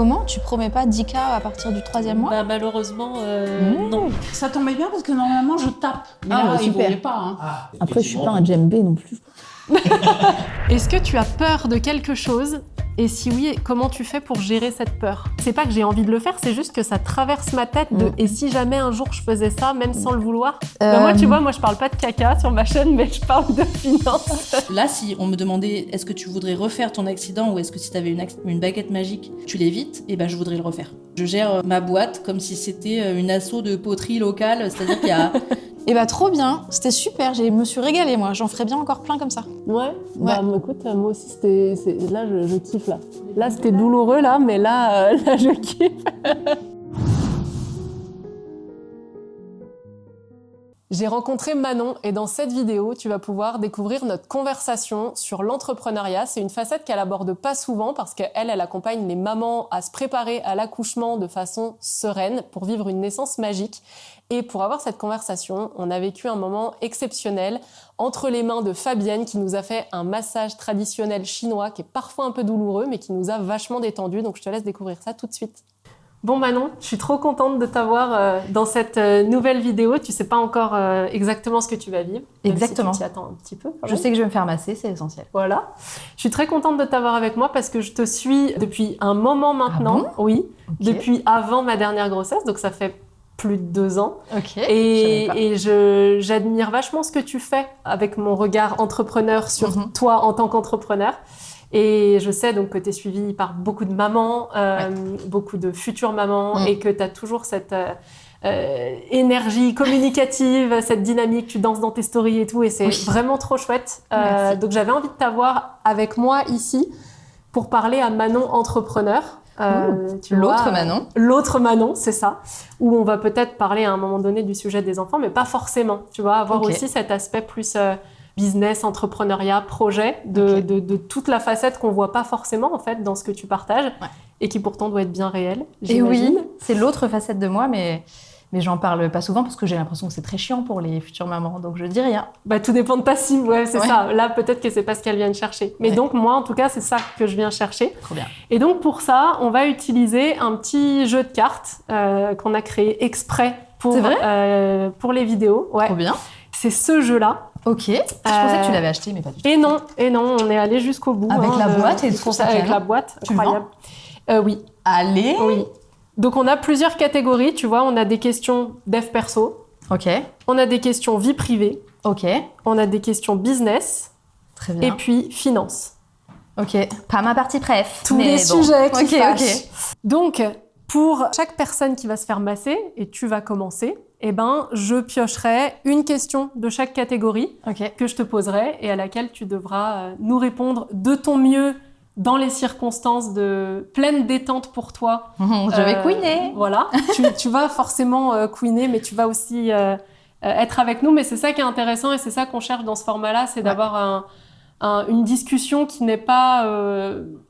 Comment? Tu promets pas 10K à partir du 3e mois? Bah, malheureusement, non. Ça tombait bien parce que normalement je tape. Mais Ah, là, bah, il super. voulait pas. Hein. Après, je suis pas un djembé non plus. Est-ce que tu as peur de quelque chose? Et si oui, comment tu fais pour gérer cette peur? C'est pas que j'ai envie de le faire, c'est juste que ça traverse ma tête de et si jamais un jour je faisais ça, même sans le vouloir? Bah, moi, tu vois, moi je parle pas de caca sur ma chaîne, mais je parle de finances. Là, si on me demandait est-ce que tu voudrais refaire ton accident ou est-ce que si tu avais une baguette magique, tu l'évites, et ben je voudrais le refaire. Je gère ma boîte comme si c'était une asso de poterie locale, c'est-à-dire qu'il y a... Et bah trop bien, c'était super, je me suis régalée moi, j'en ferais bien encore plein comme ça. Ouais. Bah écoute, moi aussi là je kiffe là. Là c'était douloureux là, mais là je kiffe. J'ai rencontré Manon et dans cette vidéo, tu vas pouvoir découvrir notre conversation sur l'entrepreneuriat. C'est une facette qu'elle aborde pas souvent parce qu'elle accompagne les mamans à se préparer à l'accouchement de façon sereine pour vivre une naissance magique. Et pour avoir cette conversation, on a vécu un moment exceptionnel entre les mains de Fabienne qui nous a fait un massage traditionnel chinois qui est parfois un peu douloureux mais qui nous a vachement détendus. Donc je te laisse découvrir ça tout de suite. Bon Manon, je suis trop contente de t'avoir dans cette nouvelle vidéo. Tu sais pas encore exactement ce que tu vas vivre. Exactement. Si tu t'y attends un petit peu. Je sais que je vais me faire masser, c'est essentiel. Voilà. Je suis très contente de t'avoir avec moi parce que je te suis depuis un moment maintenant. Ah bon? Oui. Okay. Depuis avant ma dernière grossesse, donc ça fait plus de 2 ans. Ok. Et j'admire vachement ce que tu fais avec mon regard entrepreneur sur toi en tant qu'entrepreneur. Et je sais donc que tu es suivie par beaucoup de mamans, beaucoup de futures mamans, et que tu as toujours cette énergie communicative, cette dynamique, tu danses dans tes stories et tout, et c'est vraiment trop chouette. Donc j'avais envie de t'avoir avec moi ici pour parler à Manon entrepreneur. L'autre Manon, c'est ça. Où on va peut-être parler à un moment donné du sujet des enfants, mais pas forcément. Tu vois, avoir aussi cet aspect plus... business, entrepreneuriat, projet, de toute la facette qu'on voit pas forcément en fait dans ce que tu partages et qui pourtant doit être bien réelle. Et oui, c'est l'autre facette de moi, mais j'en parle pas souvent parce que j'ai l'impression que c'est très chiant pour les futures mamans, donc je dis rien. Bah tout dépend de ta cible, c'est ça. Là peut-être que c'est pas ce qu'elle vient de chercher. Mais donc moi en tout cas c'est ça que je viens chercher. Trop bien. Et donc pour ça on va utiliser un petit jeu de cartes qu'on a créé exprès pour les vidéos. Ouais. Trop bien. C'est ce jeu-là. Ok, je pensais que tu l'avais acheté, mais pas du tout. Et non, on est allé jusqu'au bout. Avec la boîte et tout ça. Avec la boîte, incroyable. Oui. Allez. Oui. Donc on a plusieurs catégories, tu vois, on a des questions dev perso. Ok. On a des questions vie privée. Ok. On a des questions business. Très bien. Et puis finance. Ok, pas ma partie préf. Tous les sujets qui fâchent. Ok. Donc, pour chaque personne qui va se faire masser, et tu vas commencer, je piocherai une question de chaque catégorie que je te poserai et à laquelle tu devras nous répondre de ton mieux dans les circonstances de pleine détente pour toi. Je vais couiner. Voilà, tu vas forcément couiner, mais tu vas aussi être avec nous. Mais c'est ça qui est intéressant et c'est ça qu'on cherche dans ce format-là, c'est d'avoir une discussion qui n'est pas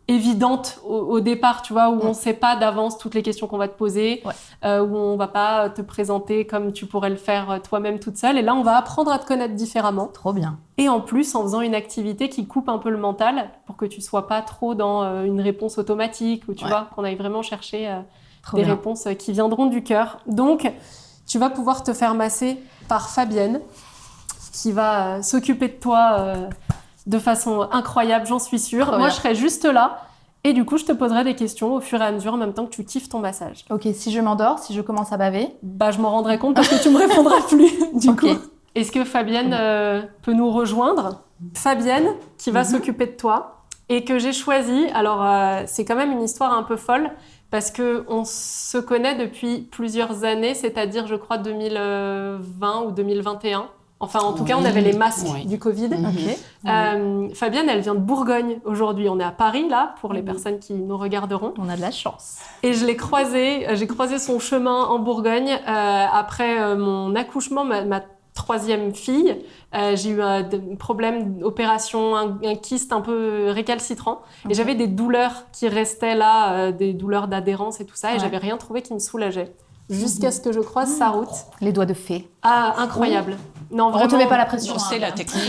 évidente au départ, tu vois, où on ne sait pas d'avance toutes les questions qu'on va te poser, où on ne va pas te présenter comme tu pourrais le faire toi-même toute seule. Et là, on va apprendre à te connaître différemment. Trop bien. Et en plus, en faisant une activité qui coupe un peu le mental pour que tu ne sois pas trop dans une réponse automatique, ou tu vois, qu'on aille vraiment chercher des réponses qui viendront du cœur. Donc, tu vas pouvoir te faire masser par Fabienne, qui va s'occuper de toi de façon incroyable, j'en suis sûre. Moi, je serai juste là et du coup, je te poserai des questions au fur et à mesure en même temps que tu kiffes ton massage. Ok, si je m'endors, si je commence à baver? Je m'en rendrai compte parce que tu me répondras plus, du coup. Est-ce que Fabienne peut nous rejoindre? Fabienne, qui va s'occuper de toi et que j'ai choisi. Alors, c'est quand même une histoire un peu folle parce qu'on se connaît depuis plusieurs années, c'est-à-dire, je crois, 2020 ou 2021. Enfin, en tout cas, on avait les masques du Covid. Fabienne, elle vient de Bourgogne aujourd'hui. On est à Paris, là, pour les personnes qui nous regarderont. On a de la chance. Et je l'ai croisée, j'ai croisé son chemin en Bourgogne après mon accouchement, ma 3e fille. J'ai eu un problème d'opération, un kyste un peu récalcitrant. Et j'avais des douleurs qui restaient là, des douleurs d'adhérence et tout ça. Et j'avais rien trouvé qui me soulageait. jusqu'à ce que je croise sa route. Les doigts de fée. Ah, incroyable. Non, On ne vraiment, te met pas la pression. Non, c'est la technique.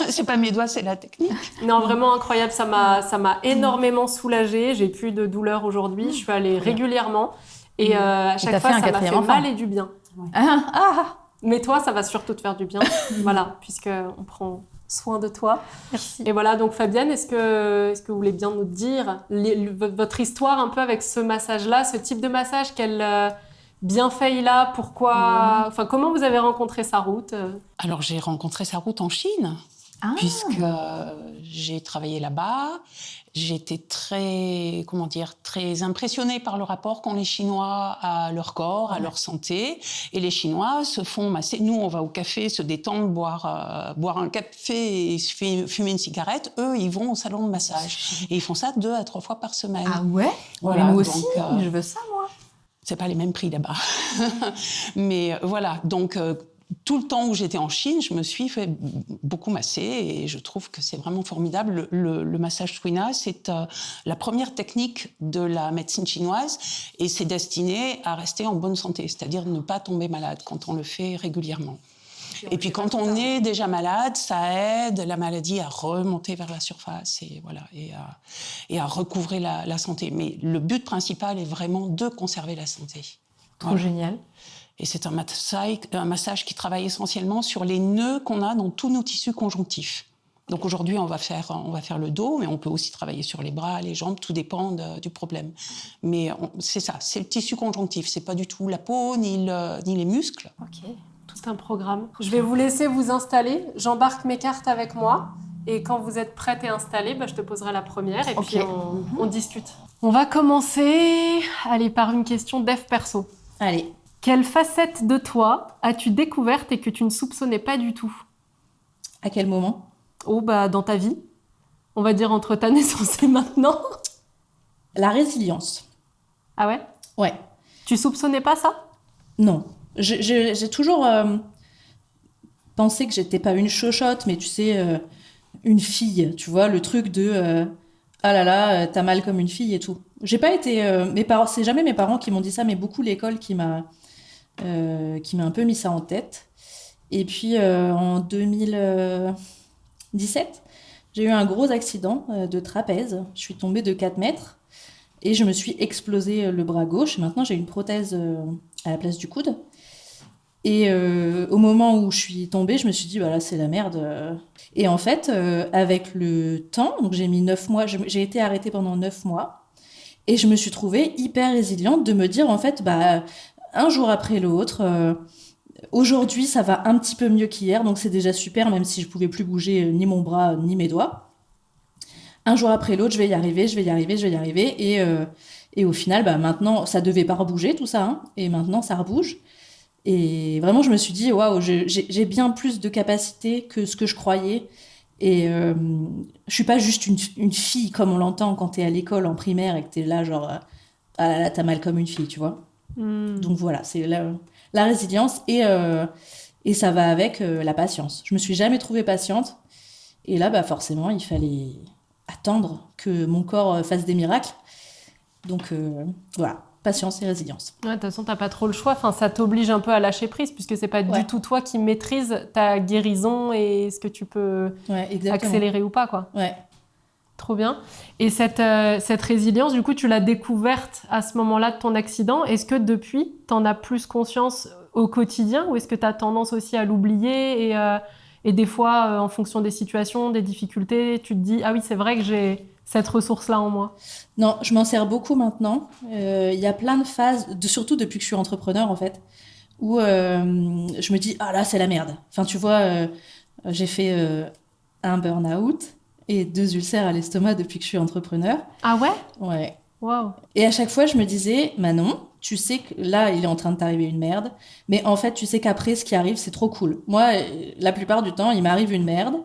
C'est pas mes doigts, c'est la technique. non, vraiment incroyable. Ça m'a énormément soulagée. J'ai plus de douleur aujourd'hui. Je suis allée régulièrement. Et à chaque t'as fois, fait un ça m'a fait quatrième enfant. mal et du bien. Mais toi, ça va surtout te faire du bien. Voilà, puisqu'on prend soin de toi. Merci. Et voilà, donc Fabienne, est-ce que vous voulez bien nous dire votre histoire un peu avec ce massage-là, ce type de massage, quel bienfait il a, pourquoi, enfin comment vous avez rencontré sa route Alors, j'ai rencontré sa route en Chine, puisque j'ai travaillé là-bas. J'étais très impressionnée par le rapport qu'ont les Chinois à leur corps, à leur santé. Et les Chinois se font masser. Nous, on va au café, se détendre, boire un café et fumer une cigarette. Eux, ils vont au salon de massage. Et ils font ça 2 à 3 fois par semaine. Ah ouais? Voilà, Mais moi aussi, donc, je veux ça, moi. c'est pas les mêmes prix là-bas. Mais voilà, donc tout le temps où j'étais en Chine, je me suis fait beaucoup masser et je trouve que c'est vraiment formidable. Le massage Twina, c'est la première technique de la médecine chinoise et c'est destiné à rester en bonne santé, c'est-à-dire ne pas tomber malade quand on le fait régulièrement. Et puis quand on est déjà malade, ça aide la maladie à remonter vers la surface et voilà, et à recouvrer la santé. Mais le but principal est vraiment de conserver la santé. Trop génial. Et c'est un massage qui travaille essentiellement sur les nœuds qu'on a dans tous nos tissus conjonctifs. Donc aujourd'hui, on va faire le dos, mais on peut aussi travailler sur les bras, les jambes, tout dépend du problème. Mais c'est ça, c'est le tissu conjonctif, c'est pas du tout la peau ni les muscles. Ok. Tout un programme. Je vais vous laisser vous installer. J'embarque mes cartes avec moi. Et quand vous êtes prête et installée, je te poserai la première et puis on discute. On va commencer par une question dev perso. Allez. Quelle facette de toi as-tu découverte et que tu ne soupçonnais pas du tout ? À quel moment ? Dans ta vie. On va dire entre ta naissance et maintenant. La résilience. Ah ouais ? Ouais. Tu soupçonnais pas ça ? Non. J'ai toujours pensé que j'étais pas une chochotte, mais tu sais, une fille, tu vois, le truc de ah là là, t'as mal comme une fille et tout. J'ai pas été mes parents, c'est jamais mes parents qui m'ont dit ça, mais beaucoup l'école qui m'a un peu mis ça en tête. Et puis en 2017, j'ai eu un gros accident de trapèze. Je suis tombée de 4 mètres et je me suis explosé le bras gauche. Maintenant, j'ai une prothèse à la place du coude. Et au moment où je suis tombée, je me suis dit, voilà, c'est la merde. Et en fait, avec le temps, donc j'ai mis 9 mois, j'ai été arrêtée pendant 9 mois, et je me suis trouvée hyper résiliente de me dire, en fait, un jour après l'autre, aujourd'hui, ça va un petit peu mieux qu'hier, donc c'est déjà super, même si je pouvais plus bouger ni mon bras, ni mes doigts. Un jour après l'autre, je vais y arriver. Et au final, maintenant, ça devait pas rebouger tout ça, hein, et maintenant, ça rebouge. Et vraiment, je me suis dit, waouh, j'ai bien plus de capacité que ce que je croyais. Et je suis pas juste une fille comme on l'entend quand t'es à l'école en primaire et que t'es là, genre, ah là là, t'as mal comme une fille, tu vois. Donc voilà, c'est la résilience et ça va avec la patience. Je me suis jamais trouvée patiente. Et là, forcément, il fallait attendre que mon corps fasse des miracles. Donc voilà. Patience et résilience. Ouais, de toute façon, t'as pas trop le choix. Enfin, ça t'oblige un peu à lâcher prise puisque c'est pas du tout toi qui maîtrise ta guérison et ce que tu peux accélérer ou pas, quoi. Ouais. Trop bien. Et cette résilience, du coup, tu l'as découverte à ce moment-là de ton accident. Est-ce que depuis, t'en as plus conscience au quotidien ou est-ce que t'as tendance aussi à l'oublier et des fois, en fonction des situations, des difficultés, tu te dis « Ah oui, c'est vrai que j'ai cette ressource-là en moi ». Non, je m'en sers beaucoup maintenant. Il y a plein de phases, surtout depuis que je suis entrepreneur, en fait, où je me dis « Ah là, c'est la merde ». Enfin, tu vois, j'ai fait un burn-out et 2 ulcères à l'estomac depuis que je suis entrepreneur. Ah ouais ? Ouais. Waouh. Et à chaque fois, je me disais « Manon, tu sais que là, il est en train de t'arriver une merde, mais en fait, tu sais qu'après, ce qui arrive, c'est trop cool. » Moi, la plupart du temps, il m'arrive une merde.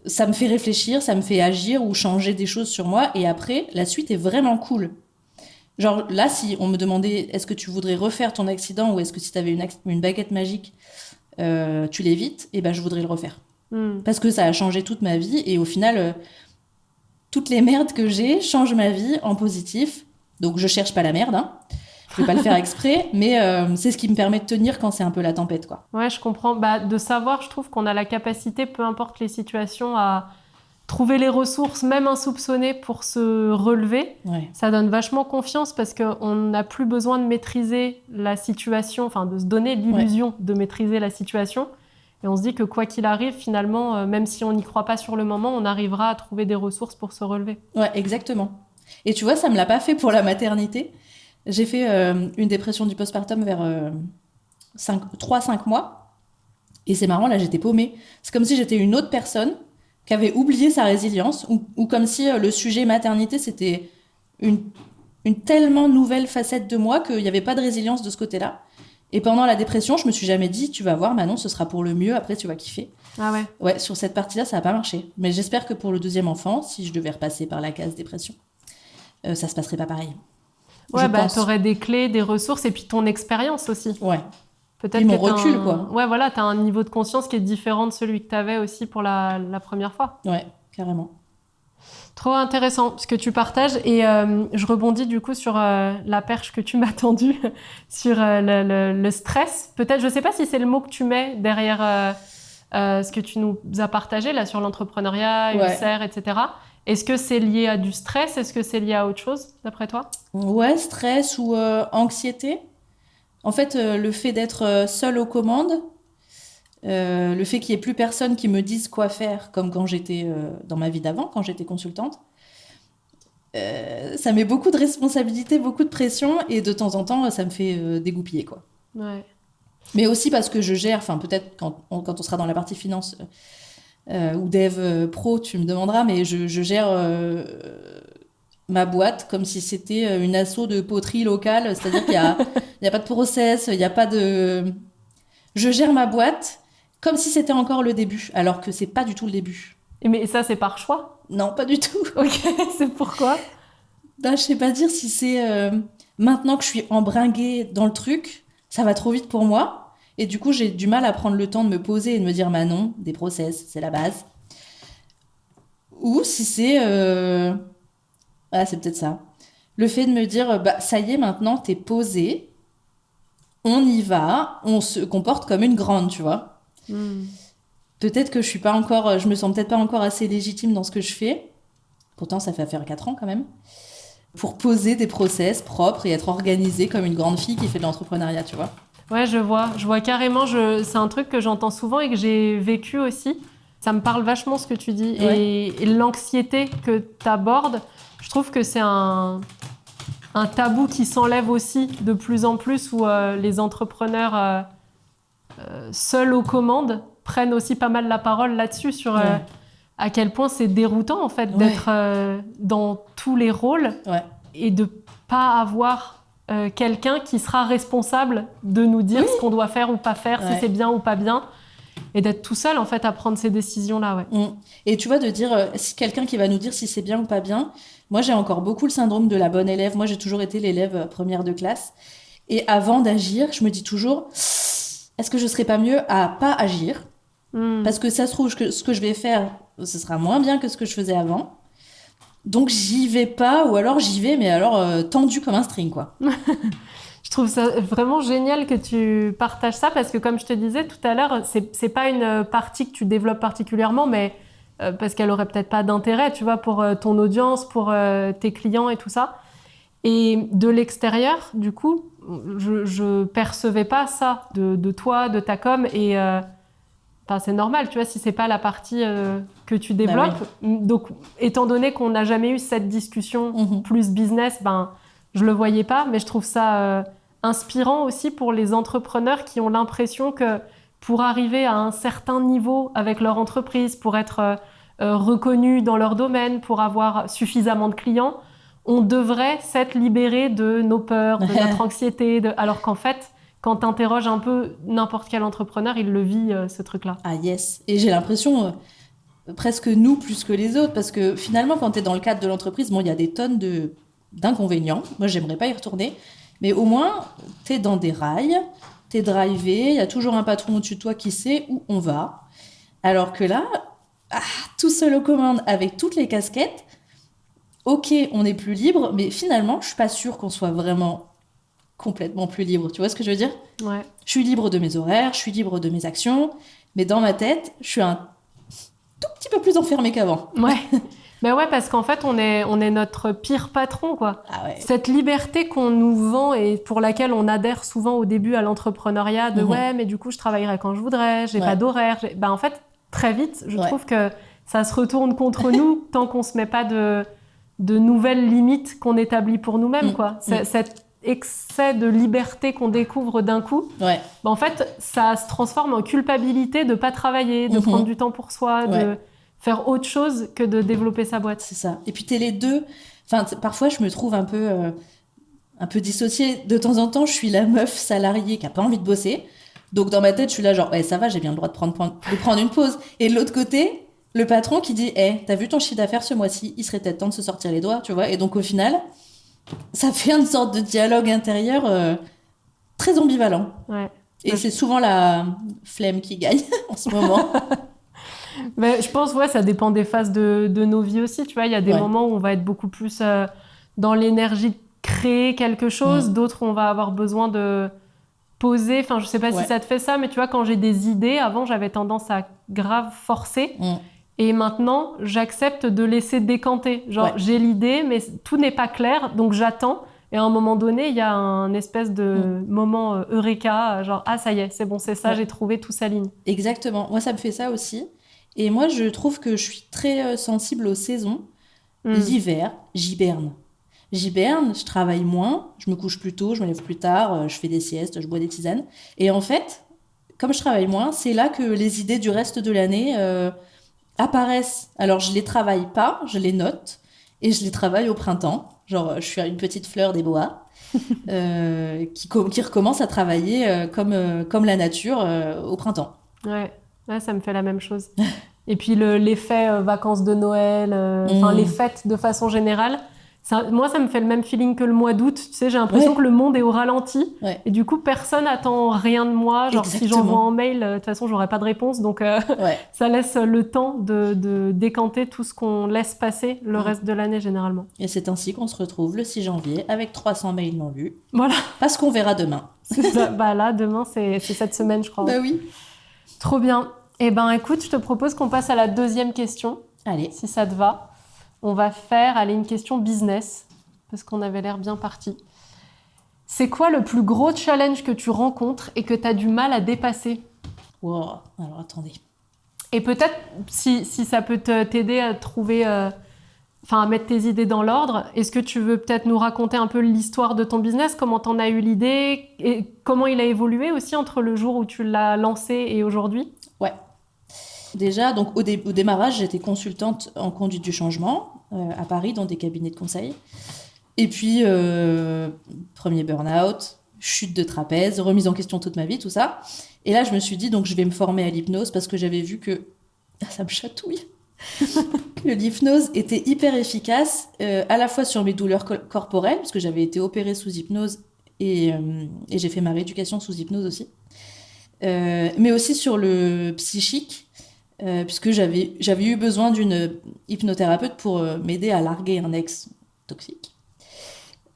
Ça me fait réfléchir, ça me fait agir ou changer des choses sur moi. Et après, la suite est vraiment cool. Genre là, si on me demandait est-ce que tu voudrais refaire ton accident ou est-ce que si tu avais une baguette magique, tu l'évites, et je voudrais le refaire. Parce que ça a changé toute ma vie. Et au final, toutes les merdes que j'ai changent ma vie en positif. Donc je cherche pas la merde, hein. Je vais pas le faire exprès, mais c'est ce qui me permet de tenir quand c'est un peu la tempête, quoi. Ouais, je comprends. De savoir, je trouve qu'on a la capacité, peu importe les situations, à trouver les ressources, même insoupçonnées, pour se relever. Ouais. Ça donne vachement confiance parce qu'on n'a plus besoin de maîtriser la situation, enfin de se donner l'illusion de maîtriser la situation. Et on se dit que quoi qu'il arrive, finalement, même si on n'y croit pas sur le moment, on arrivera à trouver des ressources pour se relever. Ouais, exactement. Et tu vois, ça me l'a pas fait pour la maternité. J'ai fait une dépression du postpartum vers 3-5 mois. Et c'est marrant, là, j'étais paumée. C'est comme si j'étais une autre personne qui avait oublié sa résilience, ou comme si le sujet maternité, c'était une tellement nouvelle facette de moi qu'il n'y avait pas de résilience de ce côté-là. Et pendant la dépression, je me suis jamais dit, tu vas voir, Manon, ce sera pour le mieux, après tu vas kiffer. Ah ouais. Ouais, sur cette partie-là, ça n'a pas marché. Mais j'espère que pour le deuxième enfant, si je devais repasser par la case dépression, ça se passerait pas pareil. Ouais, Je pense. t'aurais des clés, des ressources et puis ton expérience aussi. Ouais. Peut-être Et mon que t'as recul, quoi. Ouais, voilà, t'as un niveau de conscience qui est différent de celui que t'avais aussi pour la première fois. Ouais, carrément. Trop intéressant ce que tu partages. Et je rebondis du coup sur la perche que tu m'as tendue, sur le stress. Peut-être, je sais pas si c'est le mot que tu mets derrière ce que tu nous as partagé là sur l'entrepreneuriat, ulcère, etc. Est-ce que c'est lié à du stress? Est-ce que c'est lié à autre chose, d'après toi? Ouais, stress ou anxiété. En fait, le fait d'être seule aux commandes, le fait qu'il n'y ait plus personne qui me dise quoi faire, comme quand j'étais dans ma vie d'avant, quand j'étais consultante, ça met beaucoup de responsabilités, beaucoup de pression, et de temps en temps, ça me fait dégoupiller, quoi. Ouais. Mais aussi parce que je gère, enfin peut-être quand on sera dans la partie finance ou dev pro, tu me demanderas, mais je gère ma boîte comme si c'était une asso de poterie locale, c'est-à-dire qu'il y a pas de process, il y a pas de... Je gère ma boîte comme si c'était encore le début, alors que c'est pas du tout le début. Mais ça, c'est par choix? Non, pas du tout. Ok, c'est pourquoi? Je sais pas dire si c'est maintenant que je suis embringuée dans le truc, ça va trop vite pour moi. Et du coup, j'ai du mal à prendre le temps de me poser et de me dire, non, des process, c'est la base. Ou si c'est... Ah, c'est peut-être ça. Le fait de me dire, ça y est, maintenant, t'es posée, on y va, on se comporte comme une grande, tu vois. Peut-être que je me sens peut-être pas encore assez légitime dans ce que je fais. Pourtant, ça fait faire 4 ans quand même. Pour poser des process propres et être organisée comme une grande fille qui fait de l'entrepreneuriat, tu vois. Ouais, je vois carrément. C'est un truc que j'entends souvent et que j'ai vécu aussi. Ça me parle vachement ce que tu dis. Ouais. Et l'anxiété que tu abordes, je trouve que c'est un tabou qui s'enlève aussi de plus en plus, où les entrepreneurs seuls aux commandes prennent aussi pas mal la parole là-dessus, sur à quel point c'est déroutant en fait d'être dans tous les rôles et de pas avoir quelqu'un qui sera responsable de nous dire ce qu'on doit faire ou pas faire, si c'est bien ou pas bien, et d'être tout seul en fait à prendre ces décisions-là. Et tu vois, de dire si quelqu'un qui va nous dire si c'est bien ou pas bien. Moi, j'ai encore beaucoup le syndrome de la bonne élève. Moi, j'ai toujours été l'élève première de classe. Et avant d'agir, je me dis toujours, est-ce que je serais pas mieux à pas agir? Parce que ça se trouve que ce que je vais faire, ce sera moins bien que ce que je faisais avant. Donc, j'y vais pas, ou alors j'y vais, mais alors tendu comme un string, quoi. Je trouve ça vraiment génial que tu partages ça, parce que comme je te disais tout à l'heure, c'est pas une partie que tu développes particulièrement, mais parce qu'elle aurait peut-être pas d'intérêt, tu vois, pour ton audience, pour tes clients et tout ça. Et de l'extérieur, du coup, je percevais pas ça de toi, de ta com, et c'est normal, tu vois, si c'est pas la partie que tu développes. Donc, étant donné qu'on n'a jamais eu cette discussion plus business, je le voyais pas, mais je trouve ça inspirant aussi pour les entrepreneurs qui ont l'impression que pour arriver à un certain niveau avec leur entreprise, pour être reconnus dans leur domaine, pour avoir suffisamment de clients, on devrait s'être libéré de nos peurs, de notre anxiété, alors qu'en fait, quand tu interroges un peu n'importe quel entrepreneur, il le vit, ce truc-là. Ah yes. Et j'ai l'impression, presque nous plus que les autres, parce que finalement, quand tu es dans le cadre de l'entreprise, il y a des tonnes d'inconvénients. Moi, j'aimerais pas y retourner. Mais au moins, tu es dans des rails, tu es drivé, il y a toujours un patron au-dessus de toi qui sait où on va. Alors que là, tout seul aux commandes, avec toutes les casquettes, ok, on est plus libre, mais finalement, je suis pas sûre qu'on soit vraiment complètement plus libre. Tu vois ce que je veux dire? Ouais. Je suis libre de mes horaires, je suis libre de mes actions, mais dans ma tête, je suis un tout petit peu plus enfermée qu'avant. Ouais. Mais ouais, parce qu'en fait, on est notre pire patron, quoi. Ah ouais. Cette liberté qu'on nous vend et pour laquelle on adhère souvent au début à l'entrepreneuriat, de ouais, mais du coup, je travaillerai quand je voudrais, j'ai pas d'horaire. En fait, très vite, je trouve que ça se retourne contre nous tant qu'on se met pas de nouvelles limites qu'on établit pour nous-mêmes, quoi. Cet excès de liberté qu'on découvre d'un coup, en fait, ça se transforme en culpabilité de pas travailler, de prendre du temps pour soi, de faire autre chose que de développer sa boîte. C'est ça. Et puis t'es les deux. Enfin, parfois, je me trouve un peu dissociée. De temps en temps, je suis la meuf salariée qui a pas envie de bosser. Donc dans ma tête, je suis là genre, ça va, j'ai bien le droit de prendre une pause. Et de l'autre côté, le patron qui dit, t'as vu ton chiffre d'affaires ce mois-ci, il serait peut-être temps de se sortir les doigts, tu vois. Et donc au final, ça fait une sorte de dialogue intérieur très ambivalent. Ouais. Et c'est souvent la flemme qui gagne en ce moment. Mais je pense, ça dépend des phases de nos vies aussi. Tu vois, il y a des moments où on va être beaucoup plus dans l'énergie de créer quelque chose, d'autres où on va avoir besoin de poser. Enfin, je sais pas si ça te fait ça, mais tu vois, quand j'ai des idées, avant, j'avais tendance à grave forcer. Et maintenant, j'accepte de laisser décanter. Genre, j'ai l'idée, mais tout n'est pas clair, donc j'attends. Et à un moment donné, il y a un espèce de moment eureka, genre, ça y est, c'est bon, c'est ça, j'ai trouvé, tout s'aligne. Exactement. Moi, ça me fait ça aussi. Et moi, je trouve que je suis très sensible aux saisons. L'hiver, j'hiberne. Je travaille moins, je me couche plus tôt, je me lève plus tard, je fais des siestes, je bois des tisanes. Et en fait, comme je travaille moins, c'est là que les idées du reste de l'année apparaissent. Alors, je les travaille pas, je les note et je les travaille au printemps. Genre, je suis une petite fleur des bois qui recommence à travailler comme la nature au printemps. Ouais, ça me fait la même chose. Et puis l'effet vacances de Noël, les fêtes de façon générale, moi ça me fait le même feeling que le mois d'août. Tu sais, j'ai l'impression que le monde est au ralenti et du coup personne n'attend rien de moi. Genre si j'envoie un mail, de toute façon j'aurai pas de réponse, donc ça laisse le temps de décanter tout ce qu'on laisse passer le reste de l'année généralement. Et c'est ainsi qu'on se retrouve le 6 janvier avec 300 mails non lus. Voilà. Parce qu'on verra demain. C'est ça. Là demain c'est cette semaine je crois. Bah oui. Trop bien. Écoute, je te propose qu'on passe à la deuxième question. Allez. Si ça te va. On va faire une question business, parce qu'on avait l'air bien parti. C'est quoi le plus gros challenge que tu rencontres et que tu as du mal à dépasser? Wow. Alors, attendez. Et peut-être, si ça peut t'aider à trouver... à mettre tes idées dans l'ordre, est-ce que tu veux peut-être nous raconter un peu l'histoire de ton business, comment t'en as eu l'idée et comment il a évolué aussi entre le jour où tu l'as lancé et aujourd'hui? Ouais. Déjà, donc au démarrage, j'étais consultante en conduite du changement à Paris dans des cabinets de conseil. Et puis, premier burn-out, chute de trapèze, remise en question toute ma vie, tout ça. Et là, je me suis dit, donc je vais me former à l'hypnose parce que j'avais vu que ça me chatouille. Que l'hypnose était hyper efficace à la fois sur mes douleurs corporelles, parce que j'avais été opérée sous hypnose et j'ai fait ma rééducation sous hypnose aussi, mais aussi sur le psychique, puisque j'avais eu besoin d'une hypnothérapeute pour m'aider à larguer un ex toxique.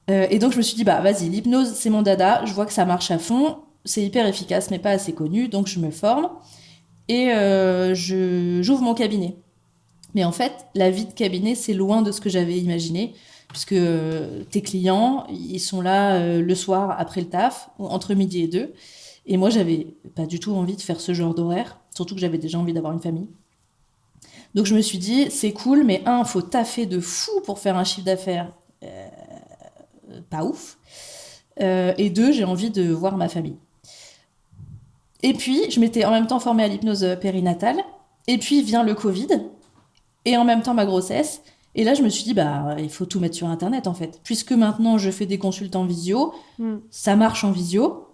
Et donc je me suis dit, vas-y, l'hypnose c'est mon dada, je vois que ça marche à fond, c'est hyper efficace mais pas assez connu, donc je me forme et j'ouvre mon cabinet. Mais en fait, la vie de cabinet, c'est loin de ce que j'avais imaginé, puisque tes clients, ils sont là le soir après le taf, entre midi et 2. Et moi, j'avais pas du tout envie de faire ce genre d'horaire, surtout que j'avais déjà envie d'avoir une famille. Donc je me suis dit, c'est cool, mais faut taffer de fou pour faire un chiffre d'affaires pas ouf. Et 2, j'ai envie de voir ma famille. Et puis, je m'étais en même temps formée à l'hypnose périnatale, et puis vient le Covid, et en même temps ma grossesse. Et là, je me suis dit, il faut tout mettre sur Internet, en fait. Puisque maintenant, je fais des consultes en visio, ça marche en visio,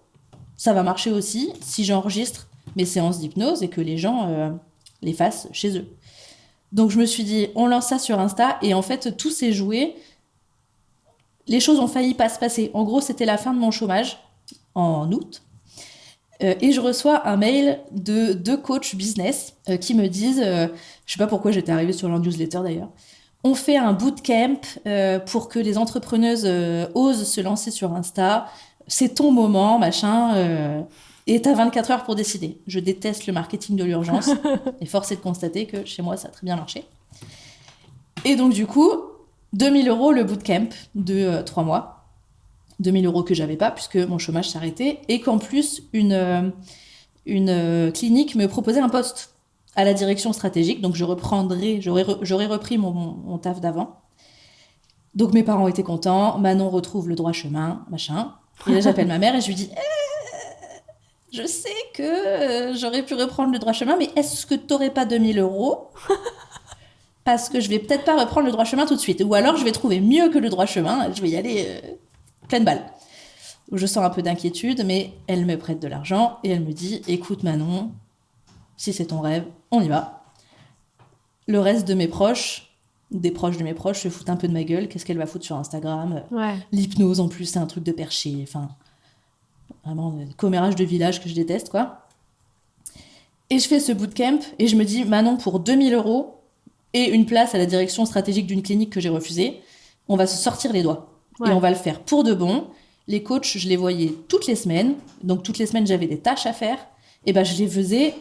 ça va marcher aussi si j'enregistre mes séances d'hypnose et que les gens les fassent chez eux. Donc, je me suis dit, on lance ça sur Insta, et en fait, tout s'est joué. Les choses ont failli pas se passer. En gros, c'était la fin de mon chômage, en août. Et je reçois un mail de 2 coachs business qui me disent, je sais pas pourquoi j'étais arrivée sur leur newsletter d'ailleurs, on fait un bootcamp pour que les entrepreneuses osent se lancer sur Insta. c'est ton moment, machin. Et t'as 24 heures pour décider. Je déteste le marketing de l'urgence. Et force est de constater que chez moi, ça a très bien marché. Et donc, du coup, 2 000 € le bootcamp de 3 mois. 2 000 € que j'avais pas, puisque mon chômage s'arrêtait. Et qu'en plus, une clinique me proposait un poste à la direction stratégique. Donc, j'aurais repris mon taf d'avant. Donc, mes parents étaient contents. Manon retrouve le droit chemin, machin. Et là, j'appelle ma mère et je lui dis... Je sais que j'aurais pu reprendre le droit chemin, mais est-ce que t'aurais pas 2 000 €? Parce que je vais peut-être pas reprendre le droit chemin tout de suite. Ou alors je vais trouver mieux que le droit chemin, je vais y aller pleine balle. Je sens un peu d'inquiétude, mais elle me prête de l'argent et elle me dit « Écoute Manon, si c'est ton rêve, on y va. » Le reste de mes proches, des proches de mes proches, se foutent un peu de ma gueule. Qu'est-ce qu'elle va foutre sur Instagram? L'hypnose en plus, c'est un truc de perché, enfin... Vraiment, commérage de village que je déteste, quoi. Et je fais ce bootcamp et je me dis, Manon, pour 2 000 € et une place à la direction stratégique d'une clinique que j'ai refusée, on va se sortir les doigts. Et on va le faire pour de bon. Les coachs, je les voyais toutes les semaines. Donc, toutes les semaines, j'avais des tâches à faire. Et ben, je les faisais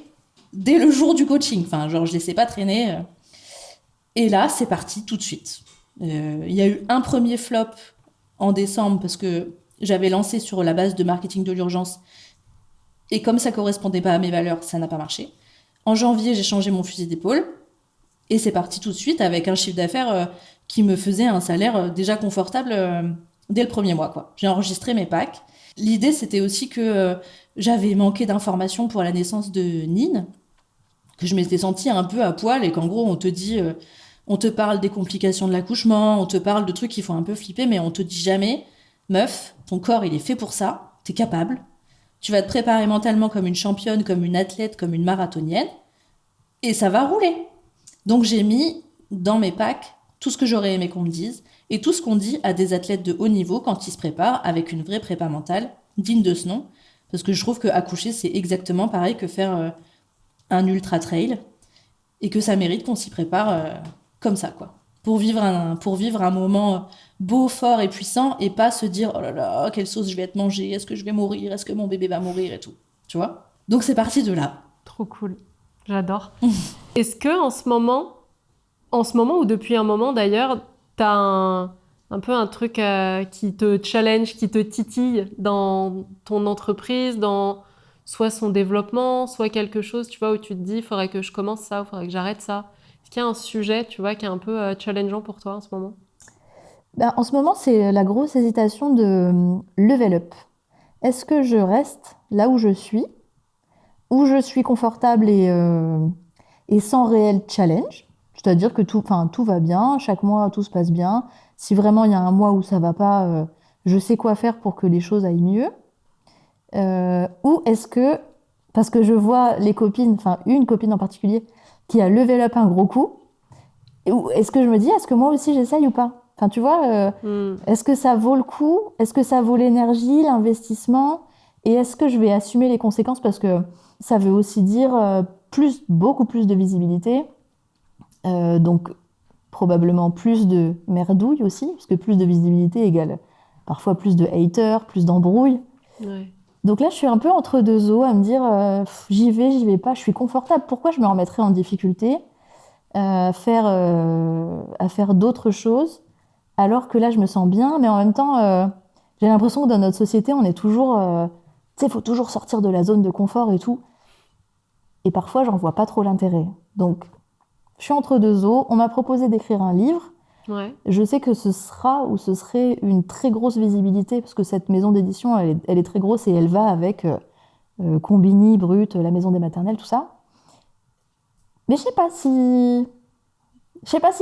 dès le jour du coaching. Enfin, genre, je ne laissais pas traîner. Et là, c'est parti tout de suite. Il y a eu un premier flop en décembre parce que j'avais lancé sur la base de marketing de l'urgence. Et comme ça correspondait pas à mes valeurs, ça n'a pas marché. En janvier, j'ai changé mon fusil d'épaule. Et c'est parti tout de suite avec un chiffre d'affaires qui me faisait un salaire déjà confortable dès le premier mois, quoi. J'ai enregistré mes packs. L'idée, c'était aussi que j'avais manqué d'informations pour la naissance de Nine, que je m'étais sentie un peu à poil et qu'en gros, on te dit... on te parle des complications de l'accouchement, on te parle de trucs qui font un peu flipper, mais on te dit jamais... Meuf, ton corps, il est fait pour ça, t'es capable. Tu vas te préparer mentalement comme une championne, comme une athlète, comme une marathonienne, et ça va rouler. Donc j'ai mis dans mes packs tout ce que j'aurais aimé qu'on me dise, et tout ce qu'on dit à des athlètes de haut niveau quand ils se préparent avec une vraie prépa mentale, digne de ce nom, parce que je trouve qu'accoucher, c'est exactement pareil que faire un ultra-trail, et que ça mérite qu'on s'y prépare comme ça, quoi. Pour vivre un moment beau, fort et puissant, et pas se dire « Oh là là, quelle sauce je vais être mangée, est-ce que je vais mourir, est-ce que mon bébé va mourir ?» et tout, tu vois. Donc c'est parti de là. Trop cool, j'adore. Est-ce que en ce moment ou depuis un moment d'ailleurs, t'as un peu un truc qui te challenge, qui te titille dans ton entreprise, dans soit son développement, soit quelque chose, tu vois, où tu te dis « Il faudrait que je commence ça, il faudrait que j'arrête ça ». Est-ce qu'il y a un sujet, tu vois, qui est un peu challengeant pour toi en ce moment? En ce moment, c'est la grosse hésitation de level up. Est-ce que je reste là où je suis confortable et sans réel challenge? C'est-à-dire que tout va bien, chaque mois, tout se passe bien. Si vraiment il y a un mois où ça va pas, je sais quoi faire pour que les choses aillent mieux. Ou est-ce que, parce que je vois les copines, enfin une copine en particulier, qui a level up un gros coup, est-ce que je me dis, est-ce que moi aussi j'essaye ou pas? Enfin, tu vois, est-ce que ça vaut le coup? Est-ce que ça vaut l'énergie, l'investissement? Et est-ce que je vais assumer les conséquences? Parce que ça veut aussi dire beaucoup plus de visibilité, donc probablement plus de merdouille aussi, parce que plus de visibilité égale parfois plus de haters, plus d'embrouilles. Ouais. Donc là, je suis un peu entre deux eaux à me dire j'y vais pas, je suis confortable. Pourquoi je me remettrais en difficulté à faire d'autres choses alors que là, je me sens bien, mais en même temps, j'ai l'impression que dans notre société, on est toujours... tu sais, il faut toujours sortir de la zone de confort et tout. Et parfois, j'en vois pas trop l'intérêt. Donc, je suis entre deux eaux. On m'a proposé d'écrire un livre. Ouais. Je sais que ce serait une très grosse visibilité, parce que cette maison d'édition, elle est très grosse et elle va avec Combini, Brut, la maison des maternelles, tout ça. Mais je sais pas s'il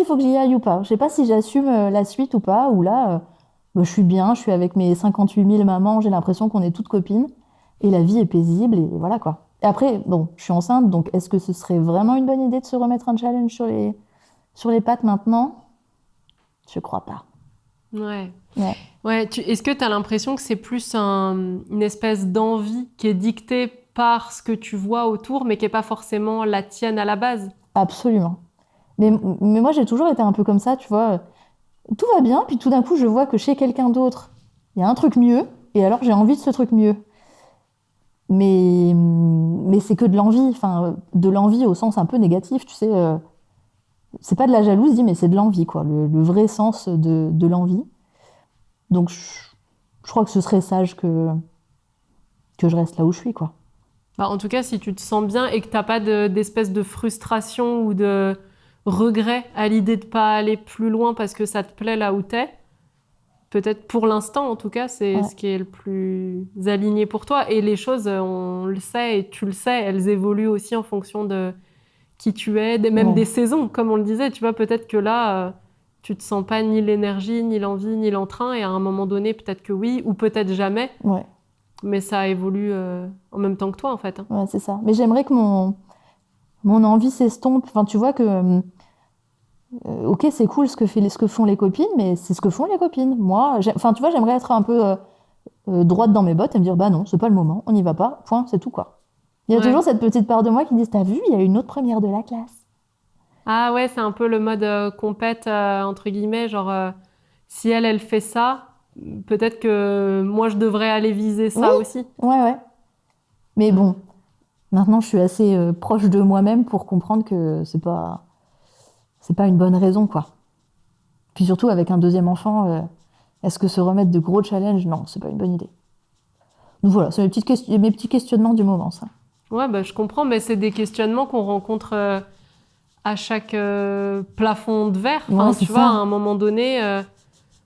faut que j'y aille ou pas. Je sais pas si j'assume la suite ou pas, ou là, je suis bien, je suis avec mes 58 000 mamans, j'ai l'impression qu'on est toutes copines, et la vie est paisible, et voilà quoi. Et après, bon, je suis enceinte, donc est-ce que ce serait vraiment une bonne idée de se remettre un challenge sur les pattes maintenant ? Je crois pas. Ouais. Est-ce que tu as l'impression que c'est plus une espèce d'envie qui est dictée par ce que tu vois autour, mais qui n'est pas forcément la tienne à la base? Absolument. Mais moi, j'ai toujours été un peu comme ça, tu vois. Tout va bien, puis tout d'un coup, je vois que chez quelqu'un d'autre, il y a un truc mieux, Et alors, j'ai envie de ce truc mieux. Mais c'est que de l'envie, enfin, de l'envie au sens un peu négatif, tu sais. C'est pas de la jalousie, mais c'est de l'envie, quoi. Le vrai sens de l'envie. Donc, je crois que ce serait sage que je reste là où je suis, quoi. Bah, en tout cas, si tu te sens bien et que t'as pas d'espèce de frustration ou de regret à l'idée de pas aller plus loin parce que ça te plaît là où t'es, peut-être pour l'instant, en tout cas, c'est ce qui est le plus aligné pour toi. Et les choses, on le sait et tu le sais, elles évoluent aussi en fonction de qui tu es, même des saisons, comme on le disait. Tu vois, peut-être que là, tu te sens pas ni l'énergie, ni l'envie, ni l'entrain, et à un moment donné, peut-être que oui, ou peut-être jamais. Ouais. Mais ça évolue en même temps que toi, en fait. Hein. Ouais, c'est ça. Mais j'aimerais que mon envie s'estompe. Enfin, tu vois que... ok, c'est cool ce que font les copines, mais c'est ce que font les copines. Moi, enfin, tu vois, j'aimerais être un peu droite dans mes bottes et me dire, bah non, c'est pas le moment, on n'y va pas, point, c'est tout, quoi. Il y a toujours cette petite part de moi qui dit, t'as vu, il y a une autre première de la classe. Ah ouais, c'est un peu le mode compète, entre guillemets, genre, si elle fait ça, peut-être que moi, je devrais aller viser ça aussi. Ouais. Mais bon, maintenant, je suis assez proche de moi-même pour comprendre que c'est pas une bonne raison, quoi. Puis surtout, avec un deuxième enfant, est-ce que se remettre de gros challenges? Non, c'est pas une bonne idée. Donc voilà, c'est mes petits questionnements du moment, ça. Ouais, bah, je comprends, mais c'est des questionnements qu'on rencontre à chaque plafond de verre. Enfin, tu vois, à un moment donné,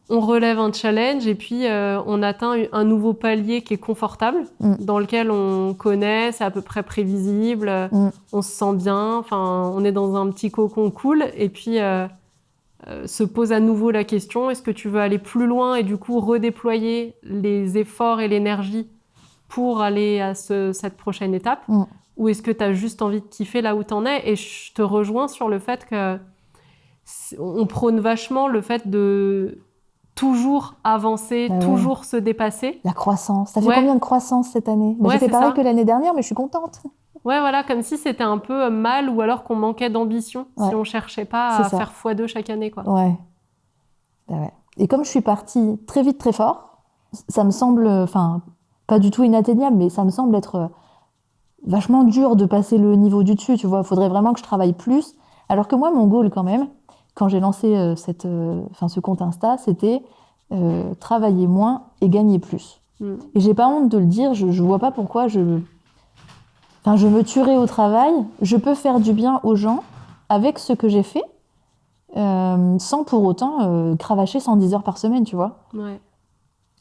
on relève un challenge et puis on atteint un nouveau palier qui est confortable, dans lequel on connaît, c'est à peu près prévisible, on se sent bien, enfin, on est dans un petit cocon cool, et puis se pose à nouveau la question, est-ce que tu veux aller plus loin et du coup redéployer les efforts et l'énergie pour aller à cette prochaine étape, ou est-ce que tu as juste envie de kiffer là où tu en es? Et je te rejoins sur le fait qu'on prône vachement le fait de toujours avancer, toujours se dépasser. La croissance. T'as fait combien de croissance cette année? J'ai fait pareil que l'année dernière, mais je suis contente. Ouais, voilà, comme si c'était un peu mal ou alors qu'on manquait d'ambition si on cherchait pas à faire x2 chaque année, quoi. Ouais. Bah ouais. Et comme je suis partie très vite, très fort, ça me semble, enfin, pas du tout inatteignable, mais ça me semble être vachement dur de passer le niveau du dessus, tu vois. Il faudrait vraiment que je travaille plus. Alors que moi, mon goal, quand même, quand j'ai lancé ce compte Insta, c'était travailler moins et gagner plus. Et j'ai pas honte de le dire, je vois pas pourquoi je me tuerais au travail. Je peux faire du bien aux gens avec ce que j'ai fait, sans pour autant cravacher 110 heures par semaine, tu vois. Ouais.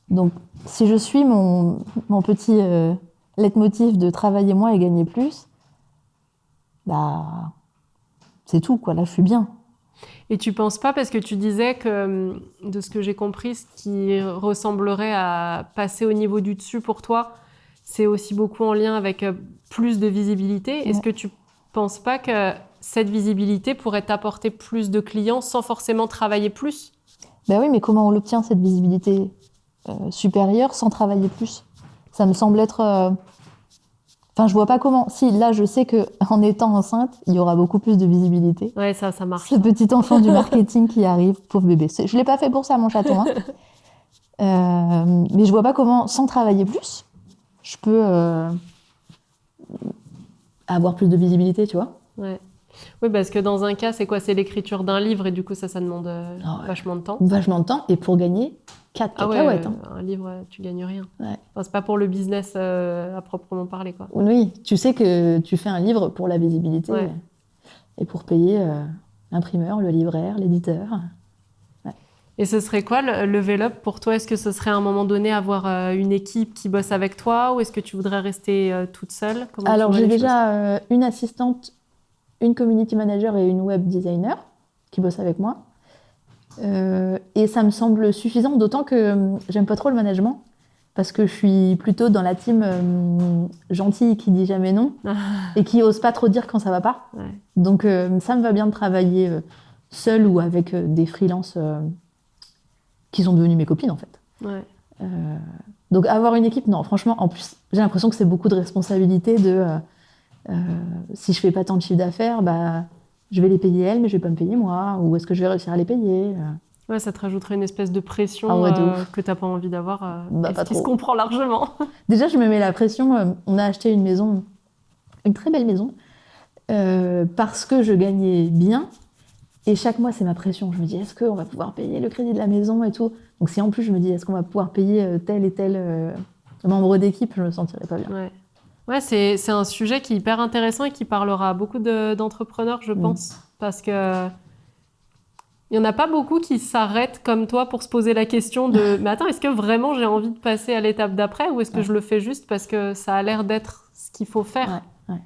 Donc, si je suis mon petit leitmotiv de travailler moins et gagner plus, bah, c'est tout, quoi. Là, je suis bien. Et tu penses pas, parce que tu disais que, de ce que j'ai compris, ce qui ressemblerait à passer au niveau du dessus pour toi, c'est aussi beaucoup en lien avec plus de visibilité. Ouais. Est-ce que tu penses pas que cette visibilité pourrait t'apporter plus de clients sans forcément travailler plus? Ben oui, mais comment on l'obtient, cette visibilité supérieure, sans travailler plus? Ça me semble être... Enfin, je vois pas comment. Si, là, je sais qu'en étant enceinte, il y aura beaucoup plus de visibilité. Ouais, ça marche. Ce petit enfant du marketing qui arrive, pauvre bébé. Je l'ai pas fait pour ça, mon chaton. Hein. Mais je vois pas comment, sans travailler plus, je peux avoir plus de visibilité, tu vois. Ouais. Oui, parce que dans un cas, c'est quoi? C'est l'écriture d'un livre et du coup, ça demande vachement de temps. Vachement de temps, et pour gagner 4 cacahuètes. Ouais, un livre, tu gagnes rien. Ouais. Enfin, c'est pas pour le business à proprement parler, quoi. Oui, tu sais que tu fais un livre pour la visibilité et pour payer l'imprimeur, le libraire, l'éditeur. Ouais. Et ce serait quoi le level up pour toi? Est-ce que ce serait à un moment donné avoir une équipe qui bosse avec toi, ou est-ce que tu voudrais rester toute seule? Alors, j'ai déjà une assistante, une community manager et une web designer qui bossent avec moi. Et ça me semble suffisant, d'autant que j'aime pas trop le management, parce que je suis plutôt dans la team gentille qui dit jamais non et qui ose pas trop dire quand ça va pas. Ouais. Donc ça me va bien de travailler seule ou avec des freelances qui sont devenues mes copines, en fait. Ouais. Donc avoir une équipe, non, franchement, en plus, j'ai l'impression que c'est beaucoup de responsabilité de... si je fais pas tant de chiffre d'affaires, bah, je vais les payer elles, mais je vais pas me payer moi. Ou est-ce que je vais réussir à les payer? Ouais, ça te rajouterait une espèce de pression Ah ouais, de ouf. que t'as pas envie d'avoir, Bah, et pas ce qui se trop. comprend largement. Déjà, je me mets la pression. On a acheté une maison, une très belle maison, parce que je gagnais bien. Et chaque mois, c'est ma pression. Je me dis, est-ce qu'on va pouvoir payer le crédit de la maison et tout? Donc si en plus, je me dis, est-ce qu'on va pouvoir payer tel et tel membre d'équipe, je me sentirais pas bien. Ouais, ouais, c'est un sujet qui est hyper intéressant et qui parlera à beaucoup d'entrepreneurs, je pense, parce que il y en a pas beaucoup qui s'arrêtent comme toi pour se poser la question de mais attends, est-ce que vraiment j'ai envie de passer à l'étape d'après ou est-ce que je le fais juste parce que ça a l'air d'être ce qu'il faut faire. Ouais.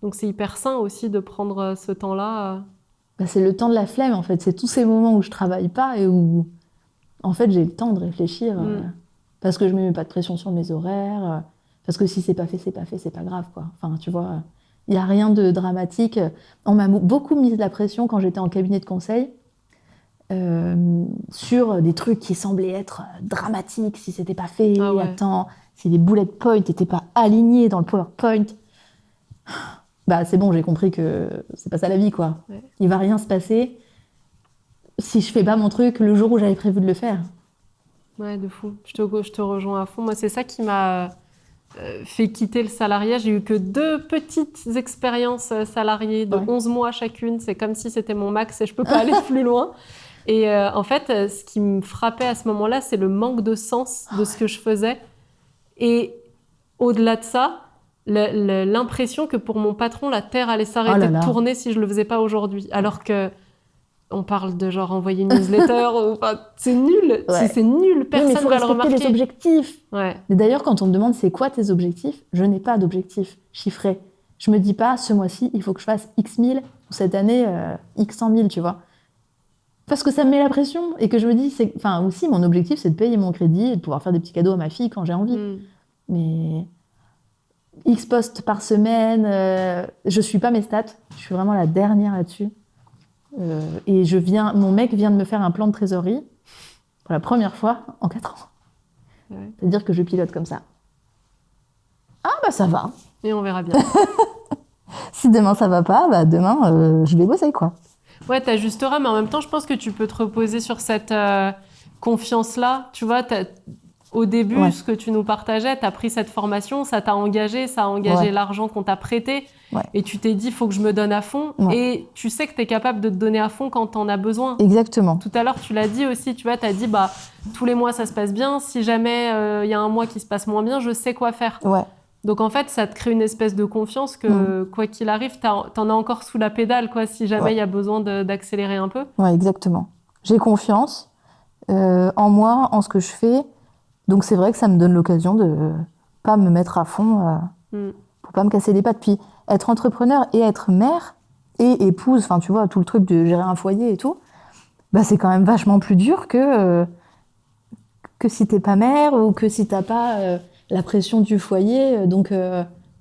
Donc c'est hyper sain aussi de prendre ce temps-là. Bah, c'est le temps de la flemme, en fait. C'est tous ces moments où je travaille pas et où, en fait, j'ai le temps de réfléchir. Parce que je me mets pas de pression sur mes horaires. Parce que si c'est pas fait, c'est pas fait, c'est pas grave, quoi. Enfin, tu vois, il y a rien de dramatique. On m'a beaucoup mis de la pression quand j'étais en cabinet de conseil sur des trucs qui semblaient être dramatiques si c'était pas fait. Ah ouais. Attends, si les bullet points n'étaient pas alignés dans le PowerPoint. Bah, c'est bon, j'ai compris que c'est pas ça la vie, quoi. Ouais. Il va rien se passer si je fais pas mon truc le jour où j'avais prévu de le faire. Ouais, de fou. Je te rejoins à fond. Moi, c'est ça qui m'a fait quitter le salariat. J'ai eu que 2 petites expériences salariées de 11 mois chacune. C'est comme si c'était mon max et je peux pas aller plus loin. Et en fait, ce qui me frappait à ce moment-là, c'est le manque de sens de ce que je faisais. Et au-delà de ça, l'impression que pour mon patron, la Terre allait s'arrêter de tourner si je le faisais pas aujourd'hui. Alors que on parle de genre envoyer une newsletter, enfin, c'est nul. Ouais. C'est nul, personne va va le remarquer. les objectifs. Ouais. Et d'ailleurs, quand on me demande c'est quoi tes objectifs, je n'ai pas d'objectif chiffré. Je me dis pas ce mois-ci, il faut que je fasse X 1000 ou cette année X 100 000, tu vois. Parce que ça me met la pression et que je me dis, enfin aussi mon objectif c'est de payer mon crédit et de pouvoir faire des petits cadeaux à ma fille quand j'ai envie. Mais X posts par semaine, je suis pas mes stats, je suis vraiment la dernière là-dessus. Et mon mec vient de me faire un plan de trésorerie pour la première fois en 4 ans. Ouais. C'est-à-dire que je pilote comme ça. Ah bah ça va. Et on verra bien. Si demain ça va pas, bah demain je vais bosser, quoi. Ouais, t'ajusteras, mais en même temps, je pense que tu peux te reposer sur cette confiance-là. Tu vois, au début, ce que tu nous partageais, t'as pris cette formation, ça t'a engagé, ça a engagé l'argent qu'on t'a prêté. Ouais. Et tu t'es dit, il faut que je me donne à fond. Ouais. Et tu sais que t'es capable de te donner à fond quand t'en as besoin. Exactement. Tout à l'heure, tu l'as dit aussi, tu vois, t'as dit, bah, tous les mois, ça se passe bien. Si jamais y a un mois qui se passe moins bien, je sais quoi faire. Ouais. Donc, en fait, ça te crée une espèce de confiance que, quoi qu'il arrive, t'en as encore sous la pédale, quoi, si jamais il y a besoin d'accélérer un peu. Ouais, exactement. J'ai confiance en moi, en ce que je fais. Donc, c'est vrai que ça me donne l'occasion de pas me mettre à fond pour pas me casser les pattes. Puis, être entrepreneur et être mère et épouse, enfin, tu vois, tout le truc de gérer un foyer et tout, bah, c'est quand même vachement plus dur que si t'es pas mère ou que si t'as pas la pression du foyer, donc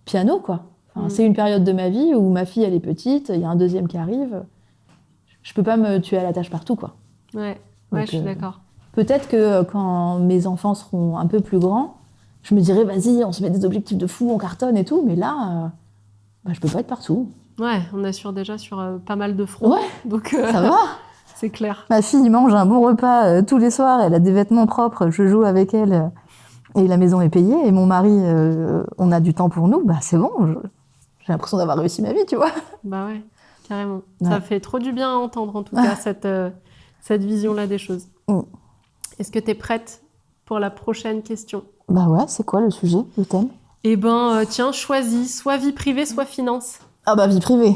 piano, quoi. Enfin, c'est une période de ma vie où ma fille, elle est petite, il y a un deuxième qui arrive. Je peux pas me tuer à la tâche partout, quoi. Ouais, donc, je suis d'accord. Peut-être que quand mes enfants seront un peu plus grands, je me dirai, vas-y, on se met des objectifs de fou, on cartonne et tout, mais là, bah, je peux pas être partout. Ouais, on assure déjà sur pas mal de fronts. Ouais, donc ça va. C'est clair. Ma fille mange un bon repas tous les soirs, elle a des vêtements propres, je joue avec elle et la maison est payée. Et mon mari, on a du temps pour nous, bah c'est bon, j'ai l'impression d'avoir réussi ma vie, tu vois. Bah ouais, carrément. Ouais. Ça fait trop du bien à entendre en tout cas cette vision-là des choses. Est-ce que tu es prête pour la prochaine question? Bah ouais, c'est quoi le sujet, le thème? Eh ben, tiens, choisis soit vie privée, soit finance. Ah bah vie privée.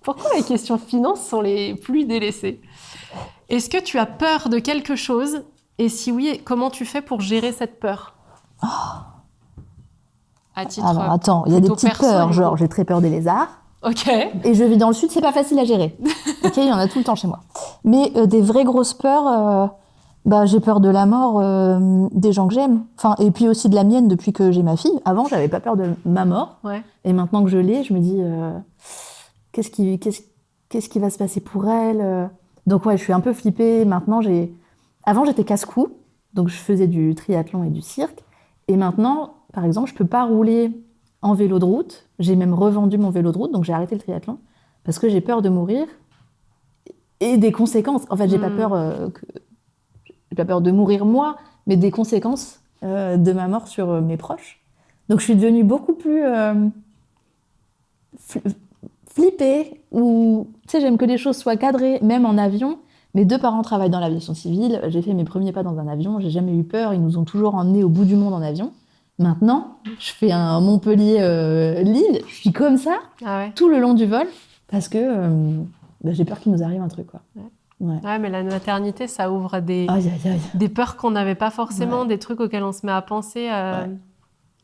Pourquoi les questions finance sont les plus délaissées? Est-ce que tu as peur de quelque chose? Et si oui, comment tu fais pour gérer cette peur? À titre Alors attends, il y a des petites peurs, genre j'ai très peur des lézards. Ok. Et je vis dans le sud, c'est pas facile à gérer. Ok, il y en a tout le temps chez moi. Mais des vraies grosses peurs, bah j'ai peur de la mort des gens que j'aime. Enfin, et puis aussi de la mienne depuis que j'ai ma fille. Avant, j'avais pas peur de ma mort. Ouais. Et maintenant que je l'ai, je me dis qu'est-ce qui va se passer pour elle. Donc ouais, je suis un peu flippée. Maintenant, avant j'étais casse-cou, donc je faisais du triathlon et du cirque. Et maintenant, par exemple, je peux pas rouler en vélo de route. J'ai même revendu mon vélo de route, donc j'ai arrêté le triathlon parce que j'ai peur de mourir et des conséquences. En fait, j'ai pas peur j'ai pas peur de mourir moi, mais des conséquences de ma mort sur mes proches. Donc je suis devenue beaucoup plus flippée, ou tu sais, j'aime que les choses soient cadrées, même en avion. Mes 2 parents travaillent dans l'aviation civile, j'ai fait mes premiers pas dans un avion, j'ai jamais eu peur, ils nous ont toujours emmenés au bout du monde en avion. Maintenant, je fais un Montpellier-Lille, je suis comme ça tout le long du vol, parce que j'ai peur qu'il nous arrive un truc, quoi. Ouais, mais la maternité, ça ouvre des peurs qu'on n'avait pas forcément, des trucs auxquels on se met à penser.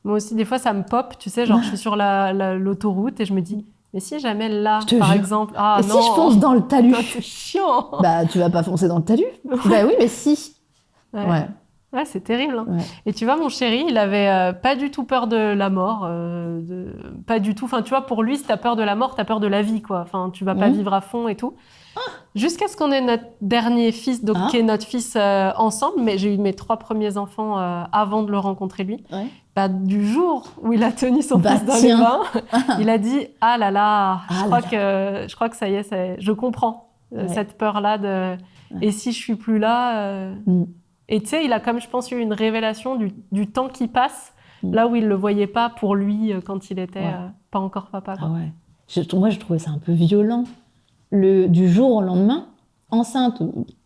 Moi aussi, des fois, ça me pop, tu sais, genre je suis sur l'autoroute et je me dis, mais si jamais là, par exemple... Ah, et non, si je fonce dans le talus? c'est chiant. Bah, tu vas pas foncer dans le talus. Bah oui, mais si. Ouais, c'est terrible. Hein. Ouais. Et tu vois, mon chéri, il avait pas du tout peur de la mort. Pas du tout. Enfin, tu vois, pour lui, si t'as peur de la mort, t'as peur de la vie, quoi. Enfin, tu vas pas vivre à fond et tout. Jusqu'à ce qu'on ait notre dernier fils, donc qui est notre fils ensemble. Mais j'ai eu mes 3 premiers enfants avant de le rencontrer, lui. Ouais. Bah, du jour où il a tenu son fils dans les mains, il a dit « Ah là là, je crois que ça y est, je comprends cette peur-là de... Et si je suis plus là Et tu sais, il a comme, je pense, eu une révélation du temps qui passe, là où il le voyait pas pour lui quand il était pas encore papa. Quoi. Ah ouais. Moi, je trouvais ça un peu violent. Du jour au lendemain, enceinte,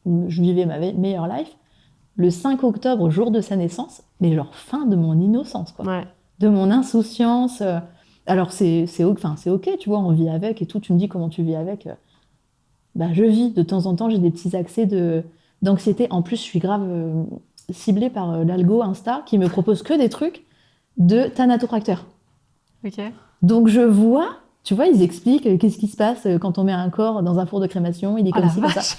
je vivais ma meilleure life, le 5 octobre, jour de sa naissance, mais genre fin de mon innocence, quoi. Ouais. De mon insouciance. Alors, c'est ok, tu vois, on vit avec et tout. Tu me dis comment tu vis avec. Bah, je vis. De temps en temps, j'ai des petits accès d'anxiété. En plus, je suis grave ciblée par l'algo Insta qui me propose que des trucs de thanatopracteur. Ok. Donc, je vois, tu vois, ils expliquent qu'est-ce qui se passe quand on met un corps dans un four de crémation. Il est comme ci, comme ça.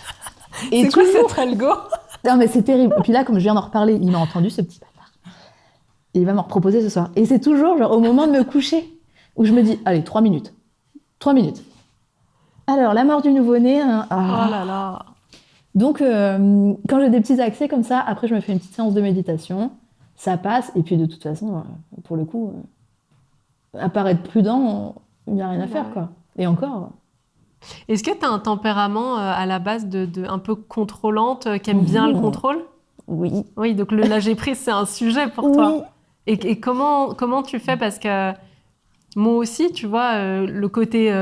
Et c'est quoi cette algo? Non, mais c'est terrible. Et puis là, comme je viens d'en reparler, il m'a entendu, ce petit bâtard. Et il va m'en reproposer ce soir. Et c'est toujours genre, au moment de me coucher où je me dis, allez, 3 minutes. 3 minutes. Alors, la mort du nouveau-né. Oh là là. Donc, quand j'ai des petits accès comme ça, après, je me fais une petite séance de méditation. Ça passe. Et puis, de toute façon, pour le coup, à part être prudent, il n'y a rien à faire, quoi. Et encore... Est-ce que tu as un tempérament à la base un peu contrôlante, qui aime bien le contrôle? Oui. Oui, donc le lâcher prise, c'est un sujet pour toi. Et comment tu fais? Parce que moi aussi, tu vois, le côté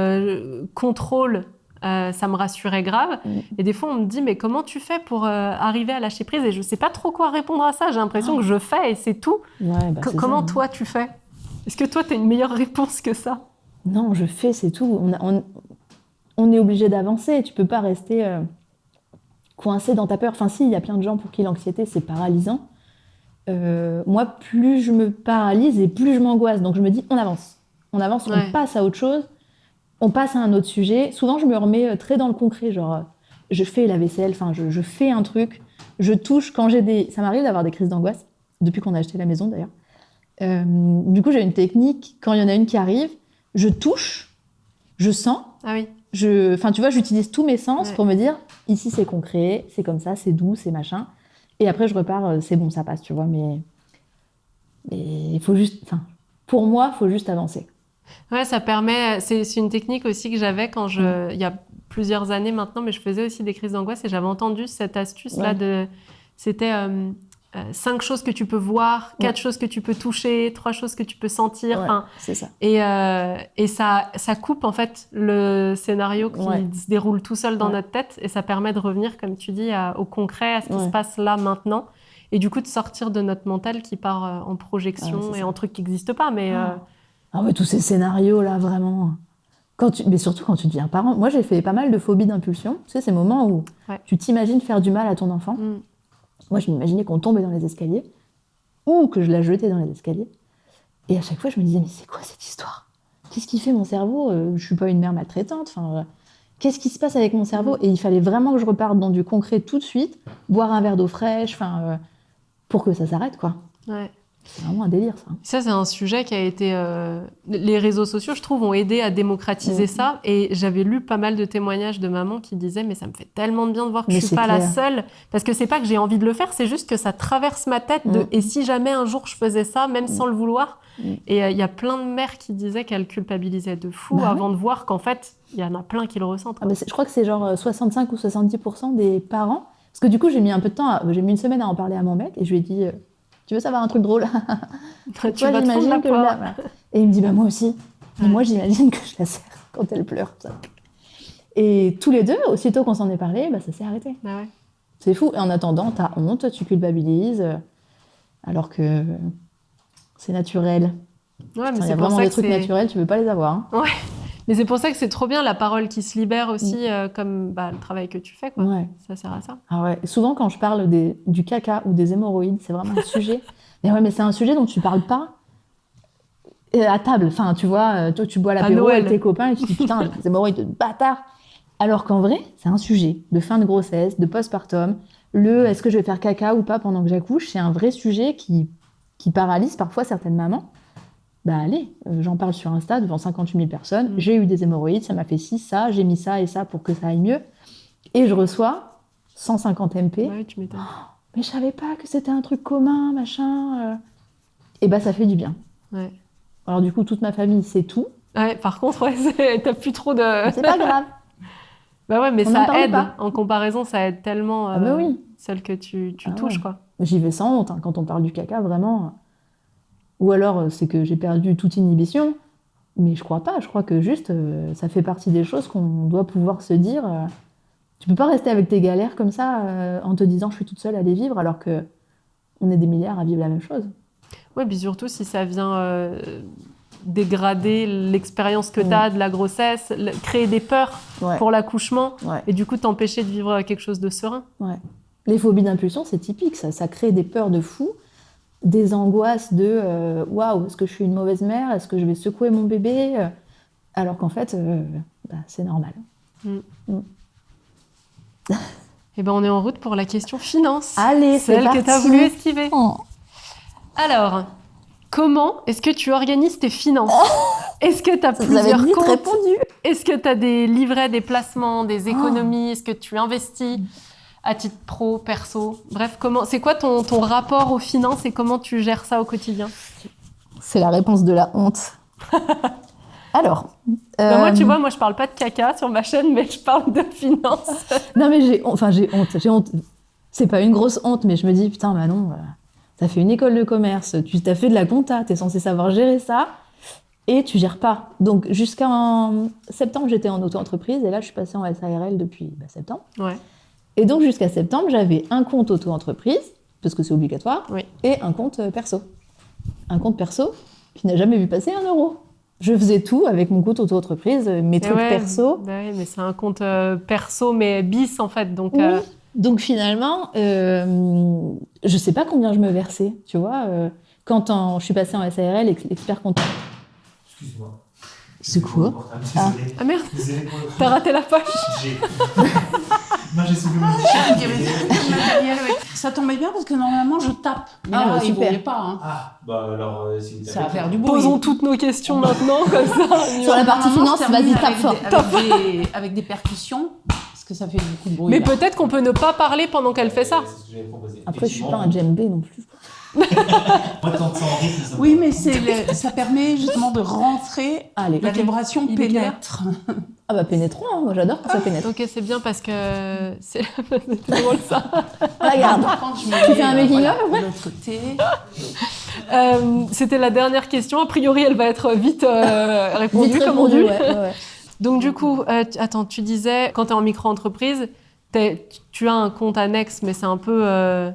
contrôle, ça me rassurait grave. Et des fois, on me dit, mais comment tu fais pour arriver à lâcher prise? Et je ne sais pas trop quoi répondre à ça. J'ai l'impression que je fais et c'est tout. Ouais, comment toi, tu fais? Est-ce que toi, tu as une meilleure réponse que ça? Non, je fais, c'est tout. On est obligé d'avancer. Tu peux pas rester coincé dans ta peur. Enfin, si, il y a plein de gens pour qui l'anxiété, c'est paralysant. Moi, plus je me paralyse et plus je m'angoisse. Donc, je me dis, on avance. On avance, on passe à autre chose. On passe à un autre sujet. Souvent, je me remets très dans le concret. Genre, je fais la vaisselle, enfin, je fais un truc. Je touche quand j'ai Ça m'arrive d'avoir des crises d'angoisse, depuis qu'on a acheté la maison, d'ailleurs. Du coup, j'ai une technique. Quand il y en a une qui arrive, je touche, je sens. Ah oui. Enfin, tu vois, j'utilise tous mes sens pour me dire, ici, c'est concret, c'est comme ça, c'est doux, c'est machin. Et après, je repars, c'est bon, ça passe, tu vois. Mais il faut juste... Enfin, pour moi, il faut juste avancer. Ouais, ça permet... C'est une technique aussi que j'avais quand il y a plusieurs années maintenant, mais je faisais aussi des crises d'angoisse et j'avais entendu cette astuce-là de... C'était 5 choses que tu peux voir, 4 choses que tu peux toucher, 3 choses que tu peux sentir. Ouais, c'est ça. Et ça coupe en fait le scénario qui se déroule tout seul dans notre tête et ça permet de revenir, comme tu dis, au concret, à ce qui se passe là maintenant. Et du coup, de sortir de notre mental qui part en projection et en trucs qui n'existent pas. Mais, Ah ouais, tous ces scénarios-là, vraiment. Mais surtout quand tu deviens parent. Moi, j'ai fait pas mal de phobies d'impulsion. Tu sais, ces moments où tu t'imagines faire du mal à ton enfant. Moi, je m'imaginais qu'on tombait dans les escaliers ou que je la jetais dans les escaliers. Et à chaque fois, je me disais, mais c'est quoi cette histoire? Qu'est-ce qui fait mon cerveau? Je suis pas une mère maltraitante. Enfin, qu'est-ce qui se passe avec mon cerveau? Et il fallait vraiment que je reparte dans du concret tout de suite, boire un verre d'eau fraîche, pour que ça s'arrête, quoi. Ouais. C'est vraiment un délire, ça. Ça, c'est un sujet qui a été... Les réseaux sociaux, je trouve, ont aidé à démocratiser ça. Et j'avais lu pas mal de témoignages de mamans qui disaient « Mais ça me fait tellement de bien de voir que je suis pas la seule. » Parce que c'est pas que j'ai envie de le faire, c'est juste que ça traverse ma tête de « Et si jamais un jour je faisais ça, même sans le vouloir ?» Et il y a plein de mères qui disaient qu'elles culpabilisaient de fou avant de voir qu'en fait, il y en a plein qui le ressentent. Je crois que c'est genre 65 ou 70% des parents. Parce que du coup, j'ai mis un peu de temps, j'ai mis une semaine à en parler à mon mec et je lui ai dit tu veux savoir un truc drôle? Tu vas te fondre la poire. Voilà. Et il me dit bah moi aussi. Et moi, j'imagine que je la serre quand elle pleure. Ça. Et tous les deux, aussitôt qu'on s'en est parlé, bah, ça s'est arrêté. Bah ouais. C'est fou. Et en attendant, t'as honte, tu culpabilises, alors que c'est naturel. Ouais, mais il y c'est a pour vraiment ça des que trucs naturels, tu veux pas les avoir. Hein. Ouais. Mais c'est pour ça que c'est trop bien la parole qui se libère aussi, comme le travail que tu fais, quoi. Ouais. Ça sert à ça. Ah ouais. Souvent, quand je parle du caca ou des hémorroïdes, c'est vraiment un sujet. Mais c'est un sujet dont tu parles pas à table. Enfin, tu vois, toi, tu bois l'apéro avec tes copains et tu te dis putain, les hémorroïdes de bâtard. Alors qu'en vrai, c'est un sujet de fin de grossesse, de postpartum. Est-ce que je vais faire caca ou pas pendant que j'accouche, c'est un vrai sujet qui paralyse parfois certaines mamans. Bah allez, j'en parle sur Insta devant 58 000 personnes. J'ai eu des hémorroïdes, ça m'a fait ci, ça, j'ai mis ça et ça pour que ça aille mieux. Et je reçois 150 MP. Ouais, tu m'étonnes. Mais je savais pas que c'était un truc commun, machin. Et bah ça fait du bien. Ouais. Alors du coup, toute ma famille sait tout. Ouais, par contre, t'as plus trop de... C'est pas grave. Bah ouais, mais on ça aide. Pas. En comparaison, ça aide tellement celle que tu touches, quoi. J'y vais sans honte. Hein. Quand on parle du caca, vraiment... Ou alors, c'est que j'ai perdu toute inhibition. Mais je crois pas. Je crois que juste, ça fait partie des choses qu'on doit pouvoir se dire. Tu peux pas rester avec tes galères comme ça en te disant « je suis toute seule à les vivre » alors qu'on est des milliards à vivre la même chose. Ouais, puis surtout si ça vient dégrader l'expérience que tu as de la grossesse, créer des peurs pour l'accouchement et du coup t'empêcher de vivre quelque chose de serein. Ouais. Les phobies d'impulsion, c'est typique. Ça crée des peurs de fou. Des angoisses de waouh, est-ce que je suis une mauvaise mère? Est-ce que je vais secouer mon bébé? Alors qu'en fait, c'est normal. Et ben on est en route pour la question finance. Allez, c'est celle parti. que tu as voulu esquiver. Alors, comment est-ce que tu organises tes finances? Est-ce que tu as plusieurs comptes? Répondu. Est-ce que tu as des livrets, des placements, des économies? Est-ce que tu investis à titre pro, perso? Bref, c'est quoi ton rapport aux finances et comment tu gères ça au quotidien? C'est la réponse de la honte. Alors... moi, tu vois, je parle pas de caca sur ma chaîne, mais je parle de finances. Non, mais j'ai honte. C'est pas une grosse honte, mais je me dis, putain, Manon, t'as fait une école de commerce, tu t'as fait de la compta, t'es censée savoir gérer ça, et tu gères pas. Donc, jusqu'en septembre, j'étais en auto-entreprise, et là, je suis passée en SARL depuis septembre. Ouais. Et donc, jusqu'à septembre, j'avais un compte auto-entreprise, parce que c'est obligatoire, et un compte perso. Un compte perso qui n'a jamais vu passer 1 €. Je faisais tout avec mon compte auto-entreprise, mes trucs perso. Ouais, mais c'est un compte perso, mais bis, en fait. Donc, oui. Donc finalement, je sais pas combien je me versais, tu vois. Quand je suis passée en SARL, expert comptable. Excuse-moi. C'est quoi? Ah merde, t'as raté la poche. Non, j'ai soulevé mon matériel avec... Ça tombait bien parce que normalement je tape. Mais là, il ne voulait pas. Hein. Ah, bah alors, si vous ça va faire du bruit. Posons toutes nos questions maintenant, comme ça. Sur la partie finance, vas-y, tape fort. Avec des percussions, parce que ça fait beaucoup de bruit. Mais peut-être qu'on peut ne pas parler pendant qu'elle fait ça. C'est ce que j'avais proposé. Après, je suis pas un djembé non plus. Moi, tant que ça en rythme, ça me Oui, va. mais ça permet justement de rentrer. Allez. La vibration pénètre. Ah bah pénétrons, hein. Moi j'adore quand ça pénètre. Ok, c'est bien parce que c'est drôle ça. Regarde, tu fais un making-of après? De l'autre côté. C'était la dernière question. A priori, elle va être vite répondue, comme on dit. Ouais. Donc du coup, attends, tu disais, quand tu es en micro-entreprise, tu as un compte annexe, mais c'est un peu...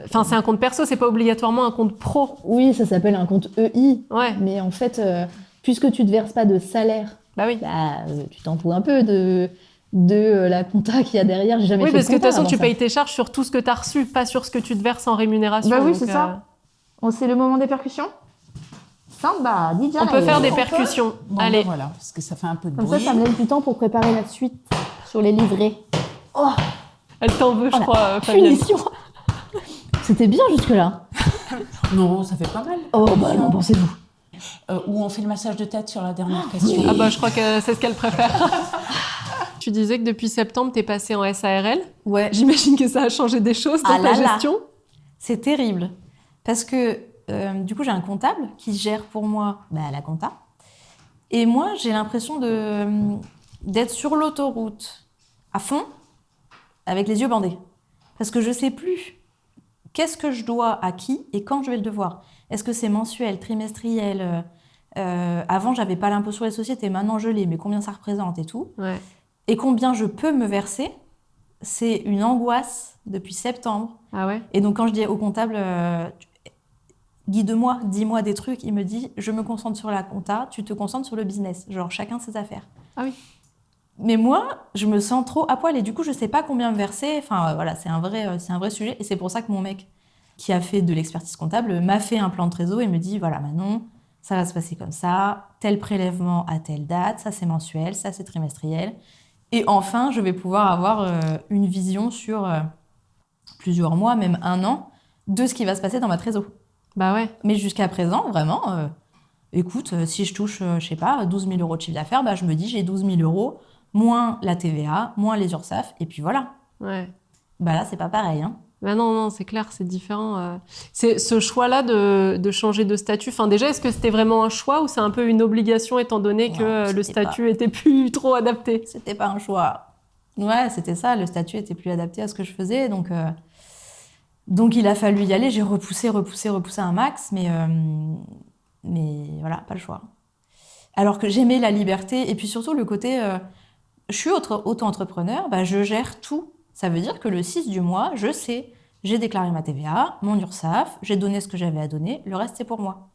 Enfin, c'est un compte perso, c'est pas obligatoirement un compte pro. Oui, ça s'appelle un compte EI. Ouais. Mais en fait, puisque tu ne te verses pas de salaire, tu t'en fous un peu de la compta qu'il y a derrière. J'ai jamais fait de compta. Oui, parce que de toute façon, tu ça. payes tes charges sur tout ce que tu as reçu, pas sur ce que tu te verses en rémunération. Bah oui, donc, c'est ça. C'est le moment des percussions. Samba, DJ. On peut faire des percussions. Bon, allez. Voilà, parce que ça fait un peu de Comme bruit. ça me laisse du temps pour préparer la suite sur les livrets. Oh, Elle t'en veut, je crois, Fabienne. punition. C'était bien jusque-là. Non, ça fait pas mal. Oh, bah non, pensez-vous. Ou on fait le massage de tête sur la dernière question. Ah bah je crois que c'est ce qu'elle préfère. Tu disais que depuis septembre, t'es passée en SARL. Ouais. J'imagine que ça a changé des choses dans Ah ta là là. gestion. C'est terrible. Parce que du coup, j'ai un comptable qui gère pour moi la compta. Et moi, j'ai l'impression d'être sur l'autoroute à fond, avec les yeux bandés. Parce que je sais plus qu'est-ce que je dois à qui et quand je vais le devoir. Est-ce que c'est mensuel, trimestriel avant, j'avais pas l'impôt sur les sociétés. Maintenant, je l'ai. Mais combien ça représente et tout. Ouais. Et combien je peux me verser, c'est une angoisse depuis septembre. Ah ouais. Et donc, quand je dis au comptable, guide-moi, dis-moi des trucs, il me dit, je me concentre sur la compta, tu te concentres sur le business. Genre, chacun ses affaires. Ah oui. Mais moi, je me sens trop à poil et du coup, je sais pas combien me verser. Enfin, voilà, c'est un vrai sujet. Et c'est pour ça que mon mec, qui a fait de l'expertise comptable, m'a fait un plan de trésor et me dit, voilà, Manon, ça va se passer comme ça, tel prélèvement à telle date, ça c'est mensuel, ça c'est trimestriel. Et enfin, je vais pouvoir avoir une vision sur plusieurs mois, même 1 an, de ce qui va se passer dans ma trésor. Bah ouais. Mais jusqu'à présent, vraiment, écoute, si je touche, je sais pas, 12 000 euros de chiffre d'affaires, je me dis j'ai 12 000 euros, moins la TVA, moins les URSSAF, et puis voilà. Ouais. Là, c'est pas pareil. Hein. Bah non, c'est clair, c'est différent. C'est ce choix-là de changer de statut. Enfin, déjà, est-ce que c'était vraiment un choix ou c'est un peu une obligation étant donné que le statut était plus trop adapté? C'était pas un choix. Ouais, c'était ça, le statut était plus adapté à ce que je faisais, donc il a fallu y aller. J'ai repoussé un max, mais voilà, pas le choix. Alors que j'aimais la liberté, et puis surtout le côté, je suis auto-entrepreneur, je gère tout. Ça veut dire que le 6 du mois, je sais, j'ai déclaré ma TVA, mon URSSAF, j'ai donné ce que j'avais à donner, le reste c'est pour moi.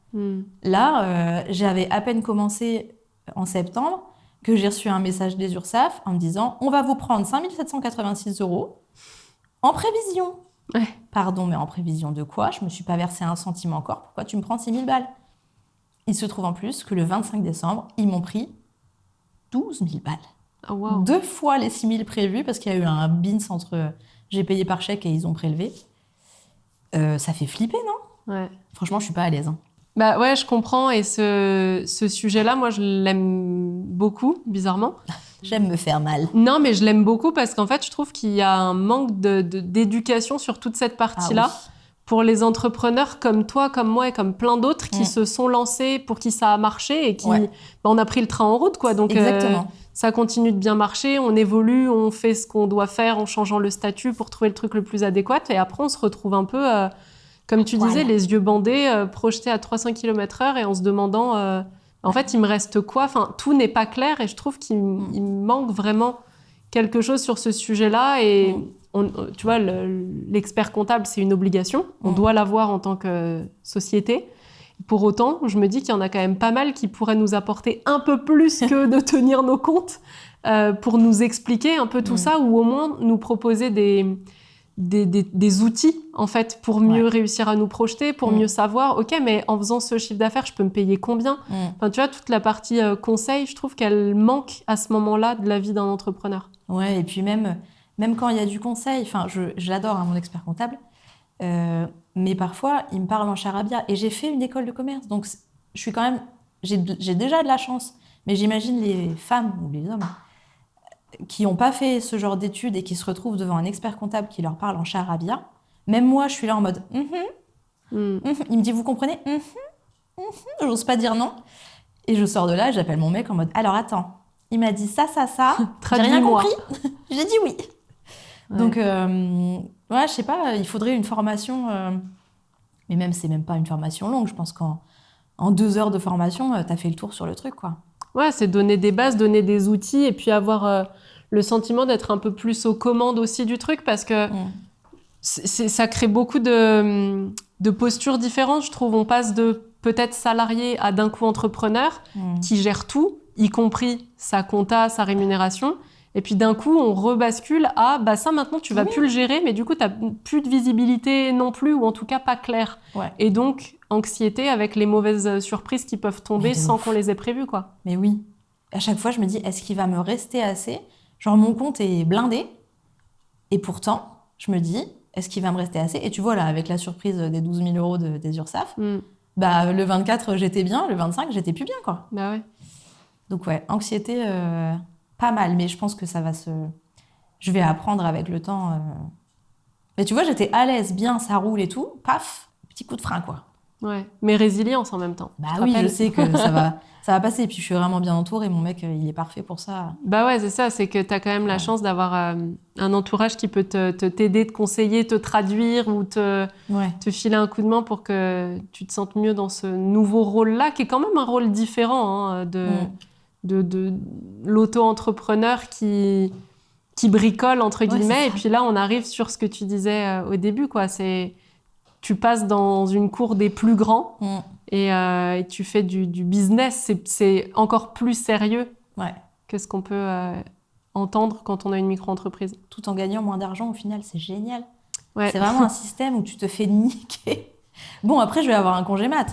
Là, j'avais à peine commencé en septembre que j'ai reçu un message des URSSAF en me disant « On va vous prendre 5 786 € en prévision. » Ouais. Pardon, mais en prévision de quoi? Je me suis pas versé un centime encore. Pourquoi tu me prends 6 000 balles? Il se trouve en plus que le 25 décembre, ils m'ont pris 12 000 balles. Oh, wow. 2 fois les 6 000 prévus parce qu'il y a eu un bins entre j'ai payé par chèque et ils ont prélevé. Ça fait flipper, non? Ouais. Franchement, je suis pas à l'aise. Hein. Bah ouais, je comprends. Et ce sujet-là, moi, je l'aime beaucoup, bizarrement. J'aime me faire mal. Non, mais je l'aime beaucoup parce qu'en fait, je trouve qu'il y a un manque d'éducation sur toute cette partie-là. Ah oui. Pour les entrepreneurs comme toi, comme moi et comme plein d'autres qui se sont lancés, pour qui ça a marché et qui, on a pris le train en route, quoi. Donc, exactement. Ça continue de bien marcher, on évolue, on fait ce qu'on doit faire en changeant le statut pour trouver le truc le plus adéquat. Et après, on se retrouve un peu, comme tu disais, les yeux bandés, projetés à 300 km/h et en se demandant, en fait, il me reste quoi? Enfin, tout n'est pas clair et je trouve qu'il manque vraiment quelque chose sur ce sujet-là. Et tu vois, l'expert comptable, c'est une obligation. On doit l'avoir en tant que société. Pour autant, je me dis qu'il y en a quand même pas mal qui pourraient nous apporter un peu plus que de tenir nos comptes pour nous expliquer un peu tout ça ou au moins nous proposer des outils en fait pour mieux réussir à nous projeter, pour mieux savoir, ok, mais en faisant ce chiffre d'affaires, je peux me payer combien? Enfin, tu vois, toute la partie conseil, je trouve qu'elle manque à ce moment-là de la vie d'un entrepreneur. Ouais, et puis même quand il y a du conseil, enfin, j'adore mon expert comptable, mais parfois, il me parle en charabia. Et j'ai fait une école de commerce, donc je suis quand même... J'ai déjà de la chance, mais j'imagine les femmes ou les hommes qui n'ont pas fait ce genre d'études et qui se retrouvent devant un expert comptable qui leur parle en charabia. Même moi, je suis là en mode il me dit, vous comprenez? J'ose pas dire non. Et je sors de là, j'appelle mon mec en mode, alors attends, il m'a dit ça. J'ai rien compris. J'ai dit oui. Ouais. Donc, je sais pas, il faudrait une formation, mais même, c'est même pas une formation longue. Je pense qu'en 2 heures de formation, t'as fait le tour sur le truc, quoi. Ouais, c'est donner des bases, donner des outils et puis avoir le sentiment d'être un peu plus aux commandes aussi du truc parce que ça crée beaucoup de postures différentes, je trouve. On passe de peut-être salarié à d'un coup entrepreneur qui gère tout, y compris sa compta, sa rémunération. Et puis d'un coup, on rebascule à ça maintenant, tu vas plus le gérer, mais du coup, tu n'as plus de visibilité non plus, ou en tout cas pas claire. Ouais. Et donc, anxiété avec les mauvaises surprises qui peuvent tomber sans qu'on les ait prévues, quoi. Mais oui. À chaque fois, je me dis, est-ce qu'il va me rester assez? Genre, mon compte est blindé. Et pourtant, je me dis, est-ce qu'il va me rester assez? Et tu vois, là, avec la surprise des 12 000 euros des URSSAF, bah, le 24, j'étais bien, le 25, j'étais plus bien, quoi. Bah ouais. Donc, ouais, anxiété, pas mal, mais je pense que ça va se... Je vais apprendre avec le temps. Mais tu vois, j'étais à l'aise, bien, ça roule et tout. Paf, petit coup de frein, quoi. Ouais. Mais résilience en même temps. Bah Tu te oui, je rappelles sais que ça va passer. Et puis, je suis vraiment bien entourée. Mon mec, il est parfait pour ça. Bah ouais, c'est ça, c'est que tu as quand même la chance d'avoir un entourage qui peut t'aider, te conseiller, te traduire ou te filer un coup de main pour que tu te sentes mieux dans ce nouveau rôle-là, qui est quand même un rôle différent hein, de l'auto-entrepreneur qui bricole, entre guillemets. Et puis là, on arrive sur ce que tu disais au début, quoi. C'est... Tu passes dans une cour des plus grands et tu fais du business. C'est encore plus sérieux que ce qu'on peut entendre quand on a une micro-entreprise. Tout en gagnant moins d'argent, au final, c'est génial. Ouais. C'est vraiment un système où tu te fais niquer. Bon, après, je vais avoir un congé mat.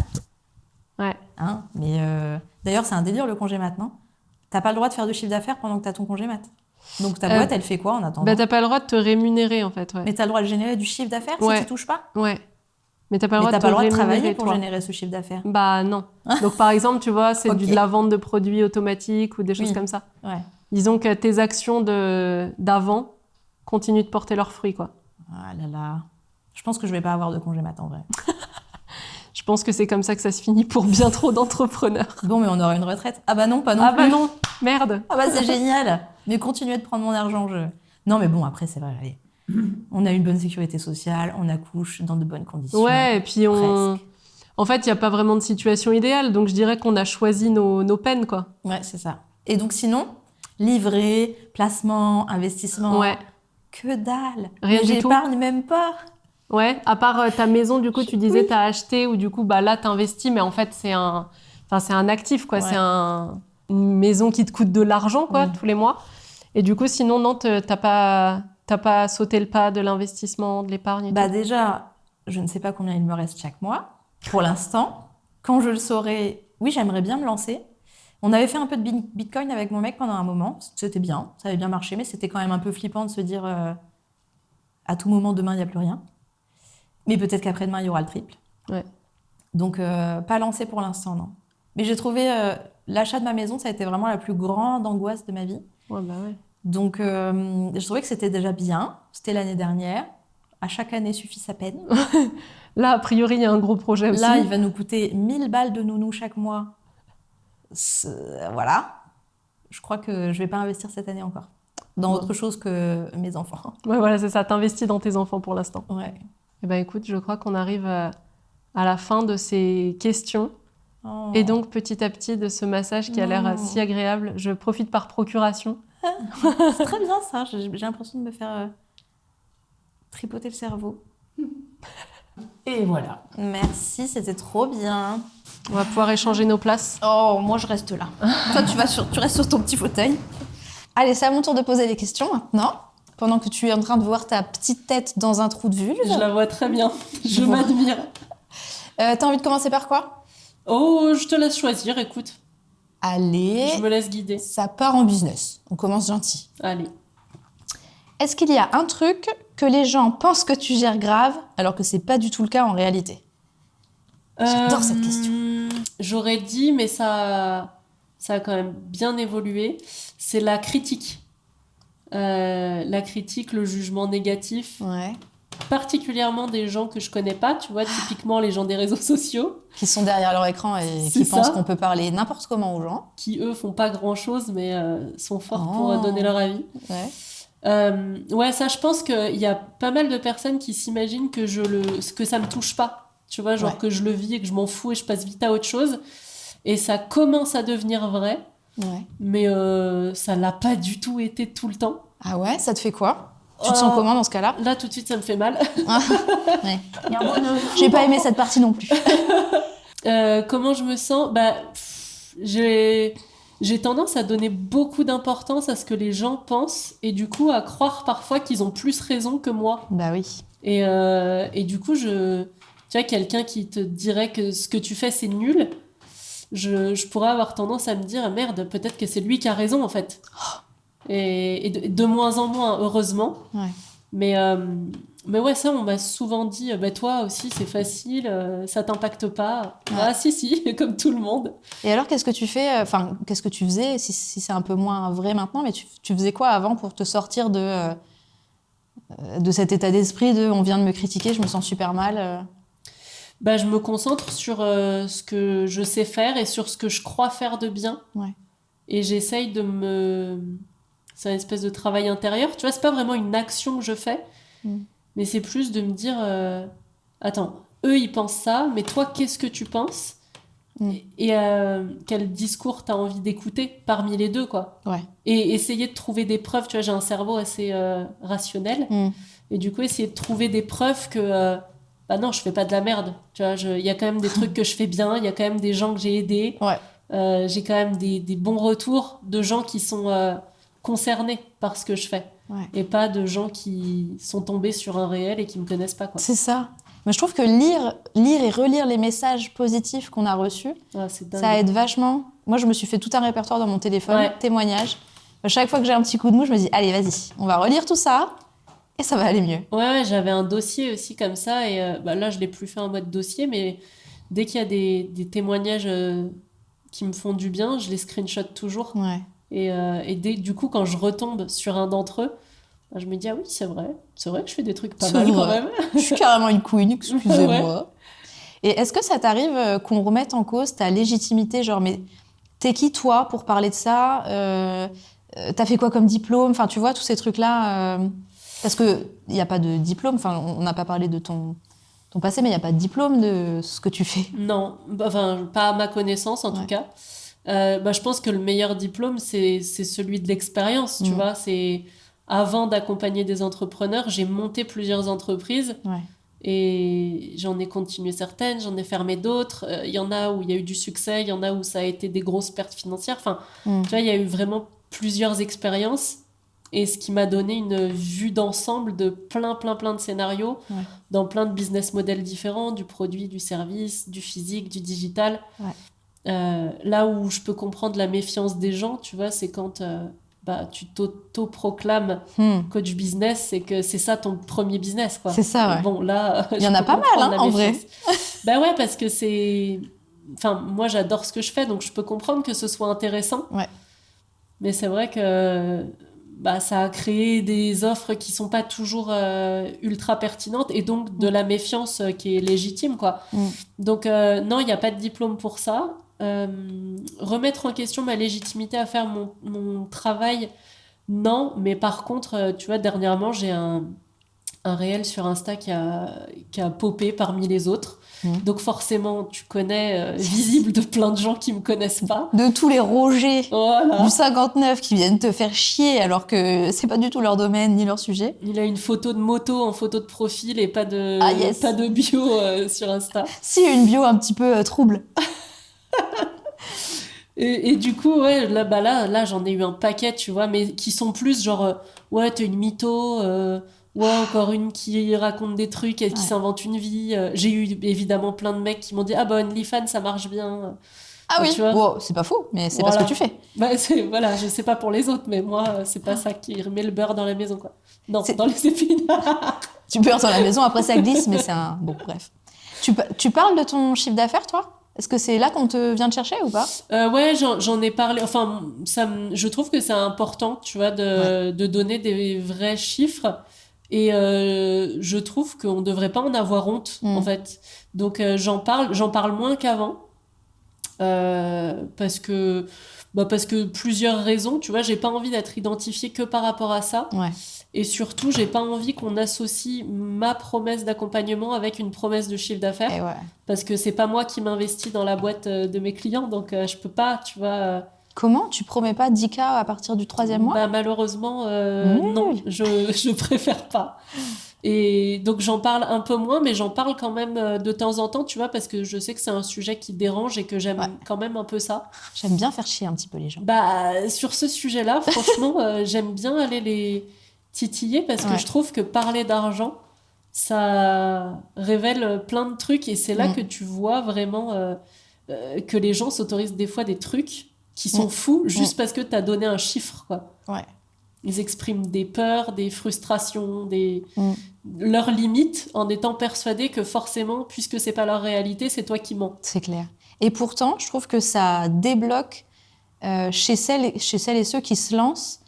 Ouais. Hein, mais d'ailleurs, c'est un délire, le congé mat, non? T'as pas le droit de faire de chiffre d'affaires pendant que t'as ton congé mat. Donc ta boîte, elle fait quoi en attendant? Bah, t'as pas le droit de te rémunérer, en fait. Ouais. Mais t'as le droit de générer du chiffre d'affaires si tu touches pas? Ouais. Mais t'as pas le droit de te de travailler rémunérer, pour toi. générer ce chiffre d'affaires? Bah non. Donc par exemple, tu vois, c'est de la vente de produits automatiques ou des choses comme ça. Ouais. Disons que tes actions d'avant continuent de porter leurs fruits, quoi. Ah là là. Je pense que je vais pas avoir de congé mat, en vrai. Je pense que c'est comme ça que ça se finit pour bien trop d'entrepreneurs. Bon, mais on aura une retraite. Ah bah non, pas non plus. Ah bah non, merde. Ah bah c'est génial. Mais continuez de prendre mon argent, Non, mais bon, après, c'est vrai, allez. On a une bonne sécurité sociale, on accouche dans de bonnes conditions. Ouais, et puis Presque. En fait, il n'y a pas vraiment de situation idéale, donc je dirais qu'on a choisi nos peines, quoi. Ouais, c'est ça. Et donc sinon, livret, placement, investissement, Ouais. que dalle. Rien Mais du tout. j'épargne même pas. Ouais, à part ta maison, du coup, tu disais t'as acheté ou du coup, bah là, t'investis, mais en fait, c'est un actif, quoi. Ouais. C'est une maison qui te coûte de l'argent, quoi, tous les mois. Et du coup, sinon, non, t'as pas sauté le pas de l'investissement, de l'épargne et Bah tout. déjà, je ne sais pas combien il me reste chaque mois. Pour l'instant, quand je le saurai, oui, j'aimerais bien me lancer. On avait fait un peu de Bitcoin avec mon mec pendant un moment. C'était bien, ça avait bien marché, mais c'était quand même un peu flippant de se dire à tout moment, demain, il n'y a plus rien. Mais peut-être qu'après-demain, il y aura le triple. Ouais. Donc, pas lancé pour l'instant, non. Mais j'ai trouvé l'achat de ma maison, ça a été vraiment la plus grande angoisse de ma vie. Ouais, bah ouais. Donc, je trouvais que c'était déjà bien. C'était l'année dernière. À chaque année suffit sa peine. Là, a priori, il y a un gros projet aussi. Là, il va nous coûter 1000 balles de nounou chaque mois. Voilà. Je crois que je vais pas investir cette année encore. Dans autre chose que mes enfants. Ouais, voilà, c'est ça. T'investis dans tes enfants pour l'instant. Ouais. Eh ben, écoute, je crois qu'on arrive à la fin de ces questions. Oh. Et donc, petit à petit, de ce massage qui a l'air si agréable. Je profite par procuration. C'est très bien ça. J'ai l'impression de me faire tripoter le cerveau. Et voilà. Merci, c'était trop bien. On va pouvoir échanger nos places. Oh, moi je reste là. Toi, tu restes sur ton petit fauteuil. Allez, c'est à mon tour de poser les questions maintenant. Pendant que tu es en train de voir ta petite tête dans un trou de vulve. Je la vois très bien. Je m'admire. T'as envie de commencer par quoi? Oh, je te laisse choisir, écoute. Allez, Je me laisse guider. ça part en business. On commence gentil. Allez. Est-ce qu'il y a un truc que les gens pensent que tu gères grave, alors que c'est pas du tout le cas en réalité? J'adore cette question. J'aurais dit, mais ça a quand même bien évolué, c'est la critique. La critique, le jugement négatif, Ouais. particulièrement des gens que je connais pas, tu vois, typiquement les gens des réseaux sociaux, Qui sont derrière leur écran et C'est qui pensent ça. qu'on peut parler n'importe comment aux gens. qui eux font pas grand chose, mais sont forts Oh. pour donner leur avis. Ouais. Ouais, ça, je pense qu'il y a pas mal de personnes qui s'imaginent que ça me touche pas. Tu vois, genre Ouais. que je le vis et que je m'en fous et je passe vite à autre chose. Et ça commence à devenir vrai, Ouais. mais ça l'a pas du tout été tout le temps. Ah ouais, ça te fait quoi? Tu te sens comment dans ce cas-là? Là, tout de suite, ça me fait mal. Ouais. J'ai pas aimé cette partie non plus. Comment je me sens? J'ai tendance à donner beaucoup d'importance à ce que les gens pensent et du coup à croire parfois qu'ils ont plus raison que moi. Bah oui. Et du coup, tu vois, quelqu'un qui te dirait que ce que tu fais, c'est nul, je pourrais avoir tendance à me dire, merde, peut-être que c'est lui qui a raison, en fait. Et de moins en moins, heureusement. Ouais. Mais Mais ouais, ça, on m'a souvent dit, bah, toi aussi, c'est facile, ça t'impacte pas. Ouais. Ah, si, comme tout le monde. Et alors, qu'est-ce que tu fais, qu'est-ce que tu faisais, si c'est un peu moins vrai maintenant, mais tu faisais quoi avant pour te sortir de cet état d'esprit de on vient de me critiquer, je me sens super mal Bah, je me concentre sur ce que je sais faire et sur ce que je crois faire de bien. Ouais. Et j'essaye c'est une espèce de travail intérieur. Tu vois, c'est pas vraiment une action que je fais, mais c'est plus de me dire attends, eux ils pensent ça, mais toi qu'est-ce que tu penses et quel discours t'as envie d'écouter parmi les deux, quoi. Ouais. Et essayer de trouver des preuves. Tu vois, j'ai un cerveau assez rationnel, et du coup essayer de trouver des preuves que bah non, je fais pas de la merde. Tu vois, il y a quand même des trucs que je fais bien, il y a quand même des gens que j'ai aidés. Ouais. J'ai quand même des bons retours de gens qui sont concernés par ce que je fais. Ouais. Et pas de gens qui sont tombés sur un réel et qui me connaissent pas, quoi. C'est ça. Mais je trouve que lire et relire les messages positifs qu'on a reçus, C'est dingue. ça aide vachement. Moi, je me suis fait tout un répertoire dans mon téléphone, Ouais. témoignages. À chaque fois que j'ai un petit coup de mou, je me dis, allez, vas-y, on va relire tout ça et ça va aller mieux. Ouais, j'avais un dossier aussi comme ça, et là, je l'ai plus fait en mode dossier, mais dès qu'il y a des témoignages qui me font du bien, je les screenshot toujours. Ouais. Et du coup, quand je retombe sur un d'entre eux, je me dis, ah oui, c'est vrai que je fais des trucs pas C'est mal quand vrai. même. Je suis carrément une queen, excusez-moi. Et est-ce que ça t'arrive qu'on remette en cause ta légitimité, genre, mais t'es qui toi pour parler de ça t'as fait quoi comme diplôme? Enfin, tu vois, tous ces trucs-là. Parce qu'il n'y a pas de diplôme, enfin, on n'a pas parlé de ton passé, mais il n'y a pas de diplôme de ce que tu fais. Non, enfin, pas à ma connaissance en tout cas. Je pense que le meilleur diplôme, c'est celui de l'expérience, tu vois. C'est avant d'accompagner des entrepreneurs, j'ai monté plusieurs entreprises. Ouais. Et j'en ai continué certaines, j'en ai fermé d'autres. Il y en a où il y a eu du succès, il y en a où ça a été des grosses pertes financières. Enfin, tu vois, il y a eu vraiment plusieurs expériences. Et ce qui m'a donné une vue d'ensemble de plein de scénarios, dans plein de business models différents, du produit, du service, du physique, du digital. Là où je peux comprendre la méfiance des gens, tu vois, c'est quand tu t'auto-proclames coach business, c'est que c'est ça ton premier business, quoi. C'est ça, ouais. Bon, là, il y en a pas mal, hein, en vrai. Bah ouais, parce que c'est... Enfin, moi, j'adore ce que je fais, donc je peux comprendre que ce soit intéressant. Ouais. Mais c'est vrai que ça a créé des offres qui sont pas toujours ultra pertinentes, et donc de la méfiance qui est légitime, quoi. Donc, non, il n'y a pas de diplôme pour ça. Remettre en question ma légitimité à faire mon travail, non. Mais par contre, tu vois, dernièrement, j'ai un réel sur Insta qui a popé parmi les autres. Donc forcément, tu connais visible de plein de gens qui me connaissent pas. De tous les Rogers voilà. du 59 qui viennent te faire chier alors que c'est pas du tout leur domaine ni leur sujet. Il a une photo de moto en photo de profil et pas de bio sur Insta. Si, une bio un petit peu trouble. Et du coup, ouais, là, j'en ai eu un paquet, tu vois, mais qui sont plus genre, ouais, t'es une mytho, ouais, encore une qui raconte des trucs et qui s'invente une vie. J'ai eu évidemment plein de mecs qui m'ont dit, ah bah OnlyFans, ça marche bien. Ah oui, tu vois. wow, c'est pas faux, mais c'est pas ce que tu fais. Voilà, je sais pas pour les autres, mais moi, c'est pas ça qui remet le beurre dans la maison, quoi. Non, dans les épinards. Tu beurres dans la maison, après ça glisse, mais c'est un... Bon, bref. Tu parles de ton chiffre d'affaires, toi ? Est-ce que c'est là qu'on te vient te chercher ou pas ? Ouais, j'en ai parlé. Enfin, je trouve que c'est important, tu vois, de donner des vrais chiffres. Et je trouve qu'on ne devrait pas en avoir honte, en fait. Donc, j'en parle moins qu'avant. Parce que plusieurs raisons, tu vois, j'ai pas envie d'être identifiée que par rapport à ça. Ouais. Et surtout, j'ai pas envie qu'on associe ma promesse d'accompagnement avec une promesse de chiffre d'affaires. Et ouais. Parce que c'est pas moi qui m'investis dans la boîte de mes clients, donc je peux pas, tu vois... Comment ? Tu promets pas 10K à partir du 3e mois ? Malheureusement, non, je préfère pas. Et donc j'en parle un peu moins, mais j'en parle quand même de temps en temps, tu vois, parce que je sais que c'est un sujet qui dérange et que j'aime quand même un peu ça. J'aime bien faire chier un petit peu les gens. Sur ce sujet-là, franchement, j'aime bien aller les titiller parce que je trouve que parler d'argent, ça révèle plein de trucs, et c'est là que tu vois vraiment que les gens s'autorisent des fois des trucs qui sont fous juste parce que t'as donné un chiffre, quoi. Ouais. ils expriment des peurs, des frustrations, leurs limites, en étant persuadés que forcément, puisque c'est pas leur réalité, c'est toi qui mens. C'est clair. Et pourtant, je trouve que ça débloque chez celles et ceux qui se lancent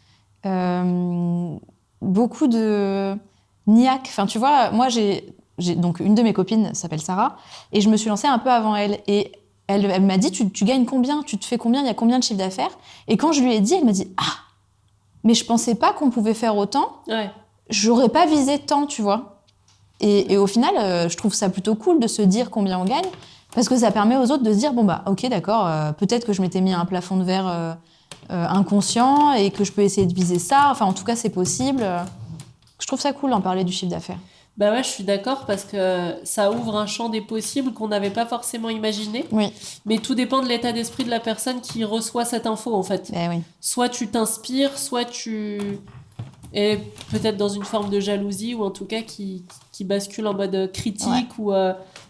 beaucoup de niaque. Enfin, tu vois, moi, j'ai donc une de mes copines s'appelle Sarah, et je me suis lancée un peu avant elle. Et elle m'a dit, tu gagnes combien? Tu te fais combien? Il y a combien de chiffre d'affaires? Et quand je lui ai dit, elle m'a dit, ah, mais je pensais pas qu'on pouvait faire autant. Ouais. J'aurais pas visé tant, tu vois. Et au final, je trouve ça plutôt cool de se dire combien on gagne, parce que ça permet aux autres de se dire, bon bah, ok, d'accord, peut-être que je m'étais mis un plafond de verre inconscient et que je peux essayer de viser ça. Enfin, en tout cas, c'est possible. Je trouve ça cool d'en parler du chiffre d'affaires. Bah ouais, je suis d'accord parce que ça ouvre un champ des possibles qu'on n'avait pas forcément imaginé. Oui. Mais tout dépend de l'état d'esprit de la personne qui reçoit cette info, en fait. Eh oui. Soit tu t'inspires, soit tu es peut-être dans une forme de jalousie ou en tout cas qui bascule en mode critique ou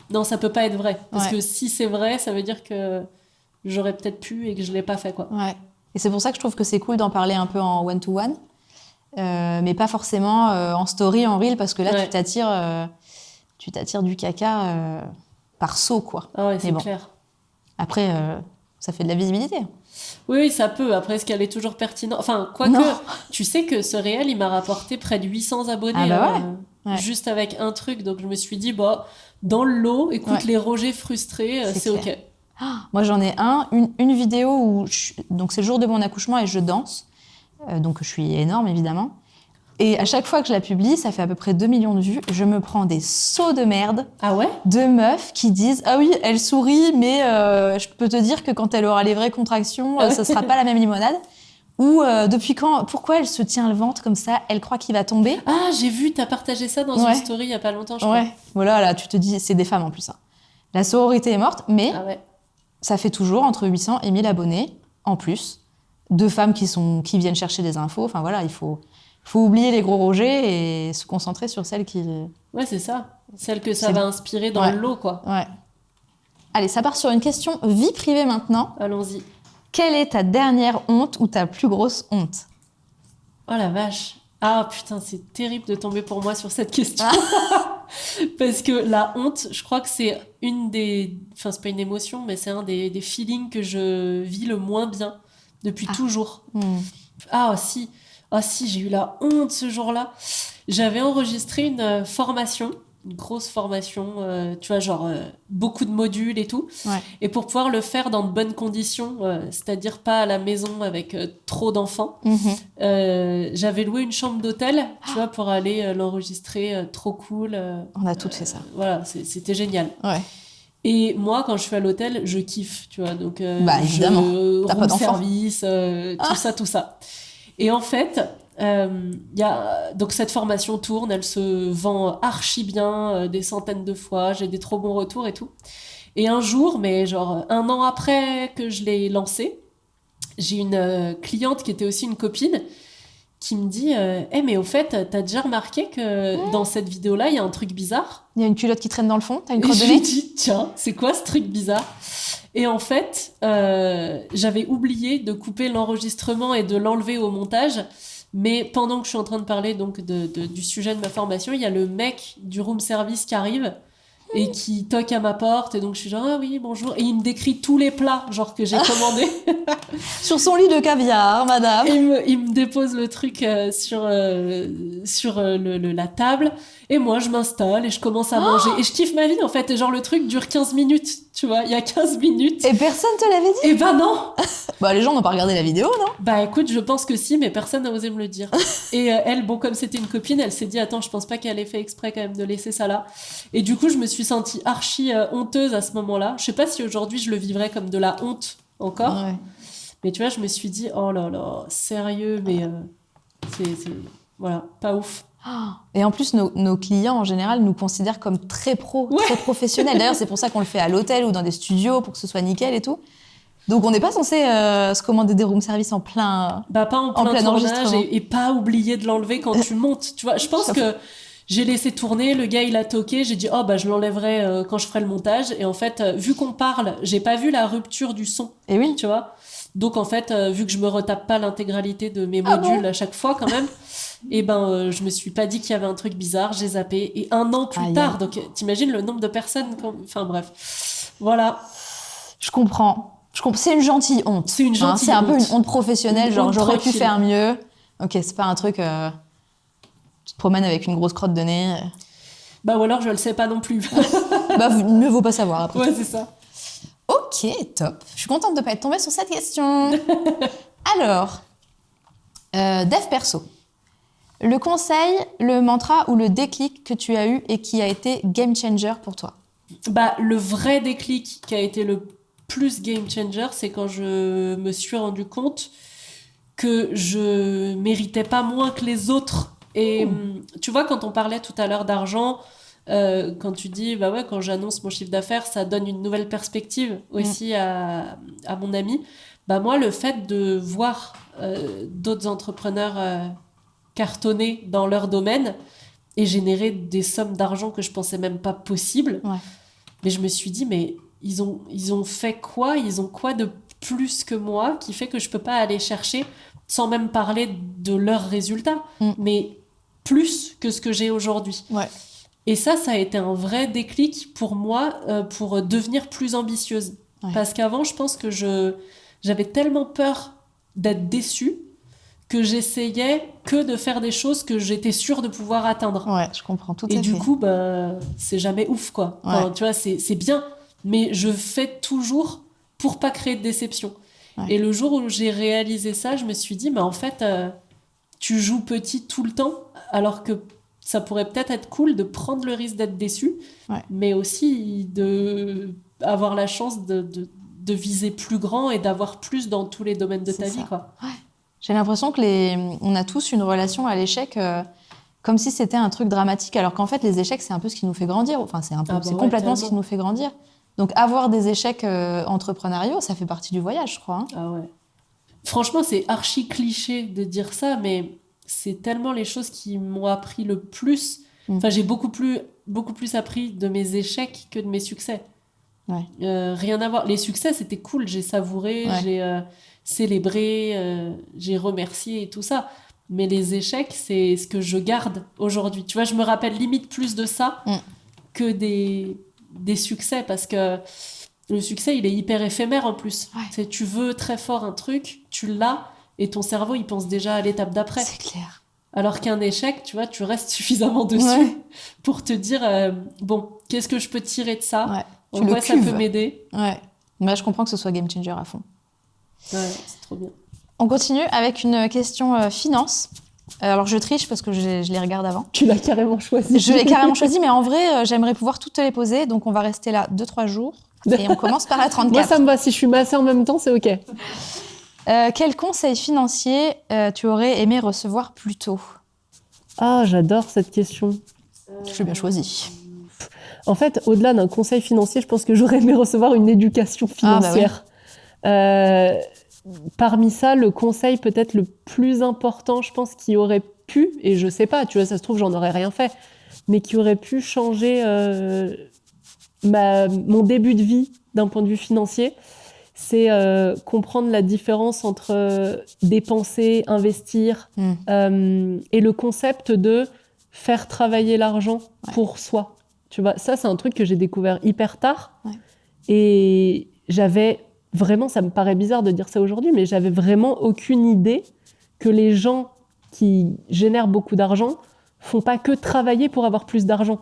non, ça peut pas être vrai. Parce que si c'est vrai, ça veut dire que j'aurais peut-être pu et que je l'ai pas fait, quoi. Ouais. Et c'est pour ça que je trouve que c'est cool d'en parler un peu en one-to-one. Mais pas forcément en story, en reel, parce que là, tu t'attires du caca par saut, quoi. Ah ouais, c'est bon. clair. Après, ça fait de la visibilité. Oui, ça peut. Après, est-ce qu'elle est toujours pertinente? Enfin, quoique, tu sais que ce réel, il m'a rapporté près de 800 abonnés. Ah bah ouais. Juste avec un truc. Donc, je me suis dit, bah, dans le lot, écoute, les rejets frustrés, c'est OK. Moi, j'en ai une vidéo où... Donc, c'est le jour de mon accouchement et je danse. Donc, je suis énorme, évidemment. Et à chaque fois que je la publie, ça fait à peu près 2 millions de vues. Je me prends des sauts de merde de meufs qui disent « Ah oui, elle sourit, mais je peux te dire que quand elle aura les vraies contractions, ça sera pas la même limonade. » Ou depuis quand, pourquoi elle se tient le ventre comme ça? Elle croit qu'il va tomber. Ah, j'ai vu, t'as partagé ça dans une story il y a pas longtemps, je crois. Voilà, là, tu te dis, c'est des femmes en plus. Hein. La sororité est morte, mais ça fait toujours entre 800 et 1000 abonnés en plus. De femmes qui viennent chercher des infos. Enfin voilà, il faut oublier les gros rejets et se concentrer sur celles qui... Ouais, c'est ça. Celles que ça va inspirer dans le lot, quoi. Ouais. Allez, ça part sur une question vie privée maintenant. Allons-y. Quelle est ta dernière honte ou ta plus grosse honte? Oh la vache. Ah putain, c'est terrible de tomber pour moi sur cette question. Parce que la honte, je crois que c'est une des... Enfin, c'est pas une émotion, mais c'est un des feelings que je vis le moins bien depuis toujours. Ah si, j'ai eu la honte ce jour-là. J'avais enregistré une formation, une grosse formation, tu vois, genre beaucoup de modules et tout. Et pour pouvoir le faire dans de bonnes conditions, c'est-à-dire pas à la maison avec trop d'enfants, j'avais loué une chambre d'hôtel, tu vois, pour aller l'enregistrer, trop cool. On a toutes fait ça. Voilà, c'était génial. Ouais. Et moi, quand je suis à l'hôtel, je kiffe, tu vois. Donc, évidemment, t'as pas d'enfant. Service, tout ça. Et en fait, donc cette formation tourne, elle se vend archi bien, des centaines de fois, j'ai des trop bons retours et tout. Et un jour, mais genre 1 an après que je l'ai lancée, j'ai une cliente qui était aussi une copine qui me dit mais au fait, t'as déjà remarqué que dans cette vidéo-là, il y a un truc bizarre? Il y a une culotte qui traîne dans le fond, t'as une crotte de nez? Je lui ai dit, tiens, c'est quoi ce truc bizarre? Et en fait, j'avais oublié de couper l'enregistrement et de l'enlever au montage. Mais pendant que je suis en train de parler donc du sujet de ma formation, il y a le mec du room service qui arrive et qui toque à ma porte. Et donc, je suis genre, ah oui, bonjour. Et il me décrit tous les plats, genre, que j'ai commandés. Sur son lit de caviar, madame. Et il me dépose le truc sur la table. Et moi, je m'installe et je commence à manger. Et je kiffe ma vie, en fait. Et genre, le truc dure 15 minutes, tu vois. Il y a 15 minutes. Et personne te l'avait dit? Eh ben non. Bah, les gens n'ont pas regardé la vidéo, non? Bah, écoute, je pense que si, mais personne n'a osé me le dire. Et elle, bon, comme c'était une copine, elle s'est dit, attends, je pense pas qu'elle ait fait exprès quand même de laisser ça là. Et du coup, je me suis sentie archi honteuse à ce moment-là. Je sais pas si aujourd'hui, je le vivrais comme de la honte encore. Ouais. Mais tu vois, je me suis dit, oh là là, sérieux, mais c'est voilà, pas ouf. Et en plus, nos clients, en général, nous considèrent comme très très professionnels. D'ailleurs, c'est pour ça qu'on le fait à l'hôtel ou dans des studios pour que ce soit nickel et tout. Donc, on n'est pas censé se commander des room service en plein pas en plein tournage et pas oublier de l'enlever quand tu montes. Tu vois, je pense que j'ai laissé tourner, le gars, il a toqué, j'ai dit, oh, bah, je l'enlèverai quand je ferai le montage. Et en fait, vu qu'on parle, j'ai pas vu la rupture du son. Et oui. Tu vois. Donc en fait, vu que je me retape pas l'intégralité de mes modules à chaque fois quand même, je me suis pas dit qu'il y avait un truc bizarre, j'ai zappé. Et 1 an plus tard, donc t'imagines le nombre de personnes... Enfin bref, voilà. Je comprends. C'est une gentille honte. C'est une gentille c'est un peu honte. une honte professionnelle, Une genre honte j'aurais pu tranquille. faire mieux. Ok, c'est pas un truc... tu te promènes avec une grosse crotte de nez. Bah ou alors je le sais pas non plus. Mieux vaut pas savoir après. Ouais, c'est ça. Ok, top. Je suis contente de ne pas être tombée sur cette question. Alors, dev perso. Le conseil, le mantra ou le déclic que tu as eu et qui a été game changer pour toi? Bah, le vrai déclic qui a été le plus game changer, c'est quand je me suis rendu compte que je méritais pas moins que les autres. Et tu vois, quand on parlait tout à l'heure d'argent, quand tu dis, bah ouais, quand j'annonce mon chiffre d'affaires, ça donne une nouvelle perspective aussi à mon ami. Bah moi, le fait de voir d'autres entrepreneurs cartonner dans leur domaine et générer des sommes d'argent que je pensais même pas possibles, mais je me suis dit, mais ils ont fait quoi? Ils ont quoi de plus que moi qui fait que je peux pas aller chercher, sans même parler de leurs résultats, mais plus que ce que j'ai aujourd'hui. Ouais. Et ça a été un vrai déclic pour moi, pour devenir plus ambitieuse. Ouais. Parce qu'avant, je pense que j'avais tellement peur d'être déçue que j'essayais que de faire des choses que j'étais sûre de pouvoir atteindre. Ouais, je comprends tout à fait. Et du coup, c'est jamais ouf, quoi. Enfin, tu vois, c'est bien, mais je fais toujours pour pas créer de déception. Ouais. Et le jour où j'ai réalisé ça, je me suis dit, en fait, tu joues petit tout le temps, alors que ça pourrait peut-être être cool de prendre le risque d'être déçu, mais aussi d'avoir la chance de viser plus grand et d'avoir plus dans tous les domaines de ta vie, quoi. Ouais. J'ai l'impression on a tous une relation à l'échec comme si c'était un truc dramatique, alors qu'en fait, les échecs, c'est un peu ce qui nous fait grandir. Enfin, c'est complètement ce qui nous fait grandir. Donc, avoir des échecs entrepreneuriaux, ça fait partie du voyage, je crois. Hein. Ah ouais. Franchement, c'est archi cliché de dire ça, mais c'est tellement les choses qui m'ont appris le plus. Enfin, j'ai beaucoup plus appris de mes échecs que de mes succès. Ouais. Rien à voir. Les succès, c'était cool. J'ai savouré, j'ai célébré, j'ai remercié et tout ça. Mais les échecs, c'est ce que je garde aujourd'hui. Tu vois, je me rappelle limite plus de ça que des succès, parce que le succès, il est hyper éphémère en plus. Ouais. Tu veux très fort un truc, tu l'as, et ton cerveau, il pense déjà à l'étape d'après. C'est clair. Alors qu'un échec, tu vois, tu restes suffisamment dessus pour te dire, qu'est-ce que je peux tirer de ça ? En quoi ça peut m'aider ? Ouais. Mais je comprends que ce soit game changer à fond. Ouais, c'est trop bien. On continue avec une question finance. Alors, je triche parce que je les regarde avant. Tu l'as carrément choisi. Je l'ai carrément choisi, mais en vrai, j'aimerais pouvoir toutes te les poser. Donc, on va rester là 2-3 jours. Et on commence par la 34. Moi, ça me va. Si je suis massée en même temps, c'est OK. Quel conseil financier tu aurais aimé recevoir plus tôt ? Ah, j'adore cette question. Je l'ai bien choisi. En fait, au-delà d'un conseil financier, je pense que j'aurais aimé recevoir une éducation financière. Parmi ça, le conseil peut-être le plus important, je pense, qui aurait pu, et je sais pas, tu vois, ça se trouve, j'en aurais rien fait, mais qui aurait pu changer mon début de vie d'un point de vue financier, c'est comprendre la différence entre dépenser, investir, et le concept de faire travailler l'argent pour soi. Tu vois, ça, c'est un truc que j'ai découvert hyper tard. Ouais. Et j'avais vraiment, ça me paraît bizarre de dire ça aujourd'hui, mais j'avais vraiment aucune idée que les gens qui génèrent beaucoup d'argent font pas que travailler pour avoir plus d'argent.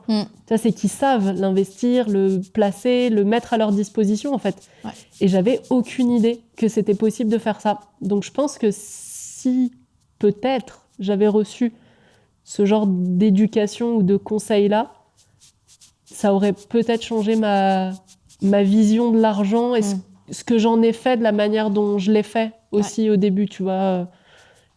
Ça, c'est qu'ils savent l'investir, le placer, le mettre à leur disposition, en fait. Ouais. Et j'avais aucune idée que c'était possible de faire ça. Donc, je pense que si, peut-être, j'avais reçu ce genre d'éducation ou de conseils-là, ça aurait peut-être changé ma vision de l'argent et ce que j'en ai fait, de la manière dont je l'ai fait aussi au début, tu vois.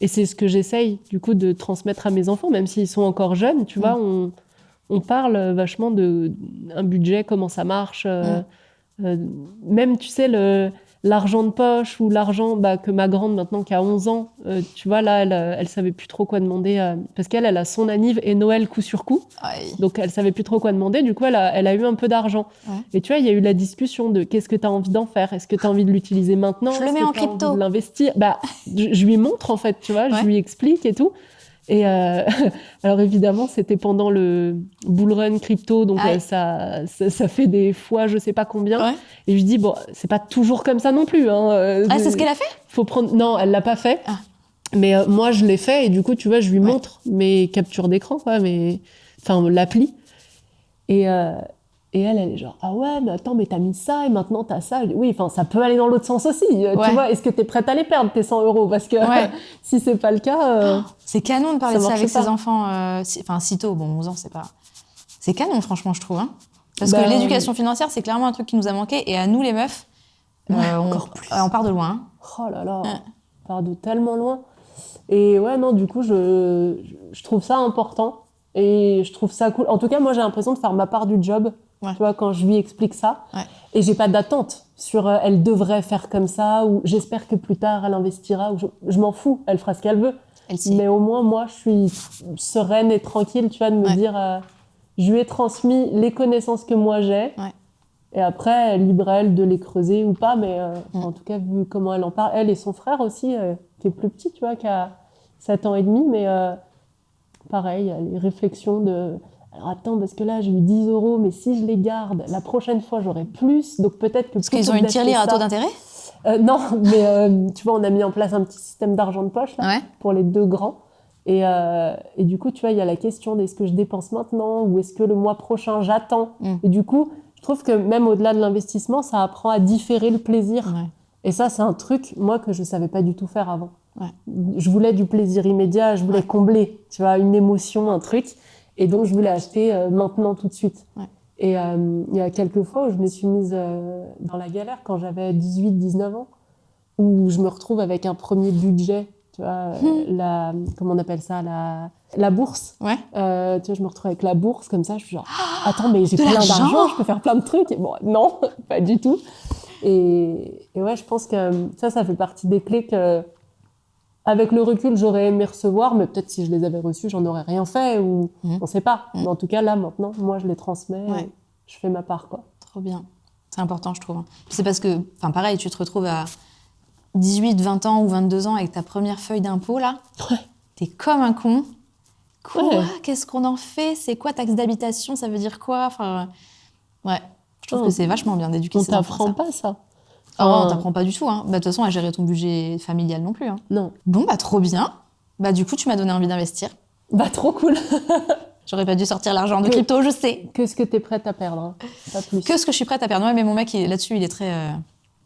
Et c'est ce que j'essaye, du coup, de transmettre à mes enfants, même s'ils sont encore jeunes, tu vois. On parle vachement d'un budget, comment ça marche. Même, tu sais, l'argent de poche ou l'argent que ma grande maintenant qui a 11 ans, tu vois là elle savait plus trop quoi demander parce qu'elle a son anniv et Noël coup sur coup. Ouais. Donc elle savait plus trop quoi demander, du coup elle a eu un peu d'argent. Ouais. Et tu vois, il y a eu la discussion de qu'est-ce que tu as envie d'en faire? Est-ce que tu as envie de l'utiliser maintenant? Je le Est-ce mets que en t'as envie crypto. de l'investir? Je lui montre en fait, tu vois, Ouais. je lui explique et tout. Et alors évidemment, c'était pendant le bull run crypto, donc Ouais. ça fait des fois je sais pas combien. Ouais. Et je dis bon, c'est pas toujours comme ça non plus. Hein, Ah, c'est ce qu'elle a fait? faut prendre. Non, elle l'a pas fait. Ah. Mais moi je l'ai fait et du coup tu vois, je lui Ouais. montre mes captures d'écran, quoi, l'appli. Et elle est genre ah ouais, mais attends, mais t'as mis ça et maintenant t'as ça. Je dis, oui, enfin ça peut aller dans l'autre sens aussi. Ouais. Tu vois, est-ce que t'es prête à les perdre tes 100 €? Parce que Ouais. si c'est pas le cas. C'est canon de parler Ça de ça marche avec pas. ses enfants, si tôt, bon, 11 ans, c'est pas... C'est canon, franchement, je trouve. Hein. Parce Bah, que l'éducation financière, c'est clairement un truc qui nous a manqué. Et à nous, les meufs, on part de loin. Hein. Oh là là, Ouais. on part de tellement loin. Et ouais, non, du coup, je trouve ça important. Et je trouve ça cool. En tout cas, moi, j'ai l'impression de faire ma part du job. Ouais. Tu vois, quand je lui explique ça. Ouais. Et j'ai pas d'attente sur elle devrait faire comme ça, ou j'espère que plus tard, elle investira. Ou je m'en fous, elle fera ce qu'elle veut. Elle sait. Mais au moins, moi, je suis sereine et tranquille, tu vois, de me Ouais. dire, je lui ai transmis les connaissances que moi j'ai. Ouais. Et après, libre à elle de les creuser ou pas, mais en tout cas, vu comment elle en parle, elle et son frère aussi, qui est plus petit, tu vois, qui a 7 ans et demi, mais pareil, il y a les réflexions de... Alors attends, parce que là, j'ai eu 10 €, mais si je les garde, la prochaine fois, j'aurai plus, donc peut-être que... Parce qu'ils ont une tirelire à taux d'intérêt? Non, mais tu vois, on a mis en place un petit système d'argent de poche, là, Ouais. pour les 2 grands. Et du coup, tu vois, il y a la question d'est-ce que je dépense maintenant ou est-ce que le mois prochain, j'attends. Et du coup, je trouve que même au-delà de l'investissement, ça apprend à différer le plaisir. Ouais. Et ça, c'est un truc, moi, que je savais pas du tout faire avant. Ouais. Je voulais du plaisir immédiat, je voulais combler, tu vois, une émotion, un truc. Et donc, je voulais acheter maintenant, tout de suite. Ouais. Et il y a quelques fois où je me suis mise dans la galère quand j'avais 18-19 ans, où je me retrouve avec un premier budget, tu vois, comment on appelle ça, la bourse. Ouais. Tu vois, je me retrouve avec la bourse comme ça, je suis genre, attends, mais j'ai de plein l'argent d'argent, je peux faire plein de trucs. Et bon, non, pas du tout. Et ouais, je pense que ça fait partie des clés que, avec le recul, j'aurais aimé recevoir, mais peut-être si je les avais reçus, j'en aurais rien fait, ou on sait pas. Mais en tout cas, là, maintenant, moi, je les transmets, Ouais. et je fais ma part, quoi. Trop bien. C'est important, je trouve. Hein. Puis c'est parce que, pareil, tu te retrouves à 18, 20 ans ou 22 ans avec ta première feuille d'impôt, là. Ouais. T'es comme un con. Quoi? Ouais. Qu'est-ce qu'on en fait? C'est quoi taxe d'habitation? Ça veut dire quoi? Enfin, ouais. Je trouve Oh. que c'est vachement bien d'éduquer On ses enfants. t'apprend ça. pas ça. Ah ouais, on Enfin, t'apprend pas du tout. Hein. Bah, de toute façon, à gérer ton budget familial non plus. Hein. Non. Bon, trop bien. Bah, du coup, tu m'as donné envie d'investir. Bah, trop cool. J'aurais pas dû sortir l'argent de crypto, je sais. Qu'est-ce que t'es prête à perdre, hein. Pas plus. Que ce que je suis prête à perdre. Ouais, mais mon mec, là-dessus, il est très...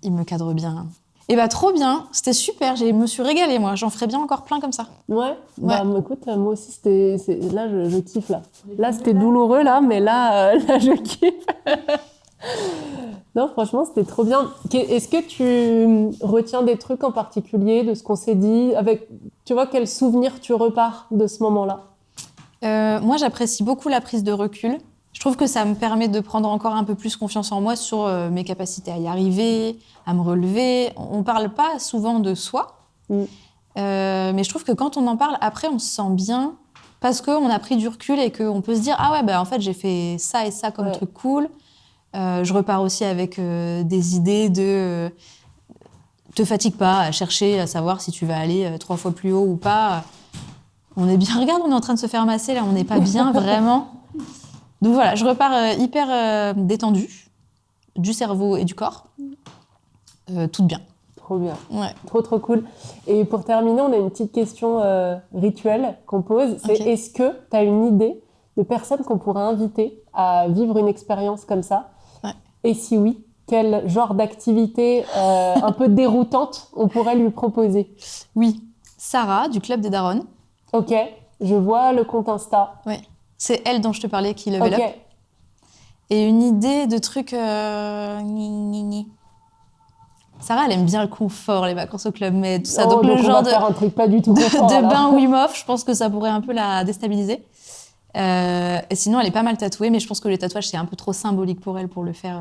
il me cadre bien. Et bah, trop bien. C'était super. Je me suis régalée, moi. J'en ferais bien encore plein comme ça. Ouais. Bah, écoute, moi aussi, là, je kiffe, là. Là, c'était douloureux, là, mais là, je kiffe. Non, franchement, c'était trop bien. Est-ce que tu retiens des trucs en particulier de ce qu'on s'est dit avec, tu vois, quel souvenir tu repars de ce moment-là? Moi, j'apprécie beaucoup la prise de recul. Je trouve que ça me permet de prendre encore un peu plus confiance en moi sur mes capacités à y arriver, à me relever. On parle pas souvent de soi, mais je trouve que quand on en parle, après, on se sent bien parce qu'on a pris du recul et qu'on peut se dire « Ah ouais, bah, en fait, j'ai fait ça et ça comme truc cool. » Je repars aussi avec des idées de te fatigue pas à chercher à savoir si tu vas aller 3 fois plus haut ou pas. On est bien, regarde, on est en train de se faire masser là, on n'est pas bien vraiment. Donc voilà, je repars hyper détendue du cerveau et du corps, toute bien. Trop bien. Ouais. Trop cool. Et pour terminer, on a une petite question rituelle qu'on pose. C'est Ok. Est-ce que tu as une idée de personnes qu'on pourrait inviter à vivre une expérience comme ça? Ouais. Et si oui, quel genre d'activité un peu déroutante on pourrait lui proposer? Oui, Sarah du Club des Daronnes. Ok, je vois le compte Insta. Ouais. C'est elle dont je te parlais qui level Ok. up. Et une idée de truc... gni. Sarah, elle aime bien le confort, les vacances au Club Med, tout ça. Oh, donc le on genre va faire un truc pas du tout confort, de alors. bain Wim Hof, je pense que ça pourrait un peu la déstabiliser. Et sinon, elle est pas mal tatouée, mais je pense que les tatouages, c'est un peu trop symbolique pour elle pour le faire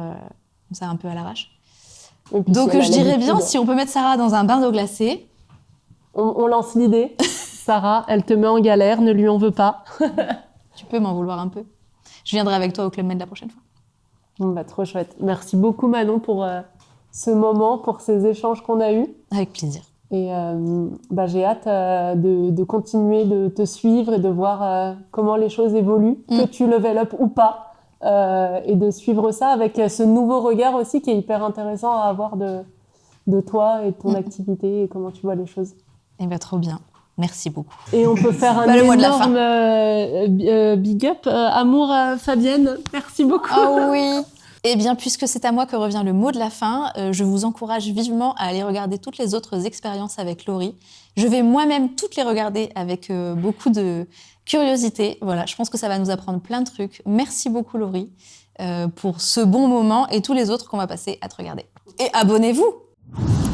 comme ça un peu à l'arrache. Et puis, Donc si elle a je dirais bien, l'habitude, si on peut mettre Sarah dans un bain d'eau glacée. on lance l'idée. Sarah, elle te met en galère, ne lui en veux pas. Tu peux m'en vouloir un peu. Je viendrai avec toi au Club Med la prochaine fois. Bon, bah, trop chouette. Merci beaucoup Manon pour ce moment, pour ces échanges qu'on a eus. Avec plaisir. Et bah, j'ai hâte de continuer de te suivre et de voir comment les choses évoluent, que tu level up ou pas, et de suivre ça avec ce nouveau regard aussi qui est hyper intéressant à avoir de toi et de ton activité et comment tu vois les choses. Eh bien, trop bien. Merci beaucoup. Et on peut faire un Le mot de la fin. énorme big up, amour Fabienne. Merci beaucoup. Ah oui. Eh bien, puisque c'est à moi que revient le mot de la fin, je vous encourage vivement à aller regarder toutes les autres expériences avec Laurie. Je vais moi-même toutes les regarder avec beaucoup de curiosité. Voilà, je pense que ça va nous apprendre plein de trucs. Merci beaucoup Laurie pour ce bon moment et tous les autres qu'on va passer à te regarder. Et abonnez-vous!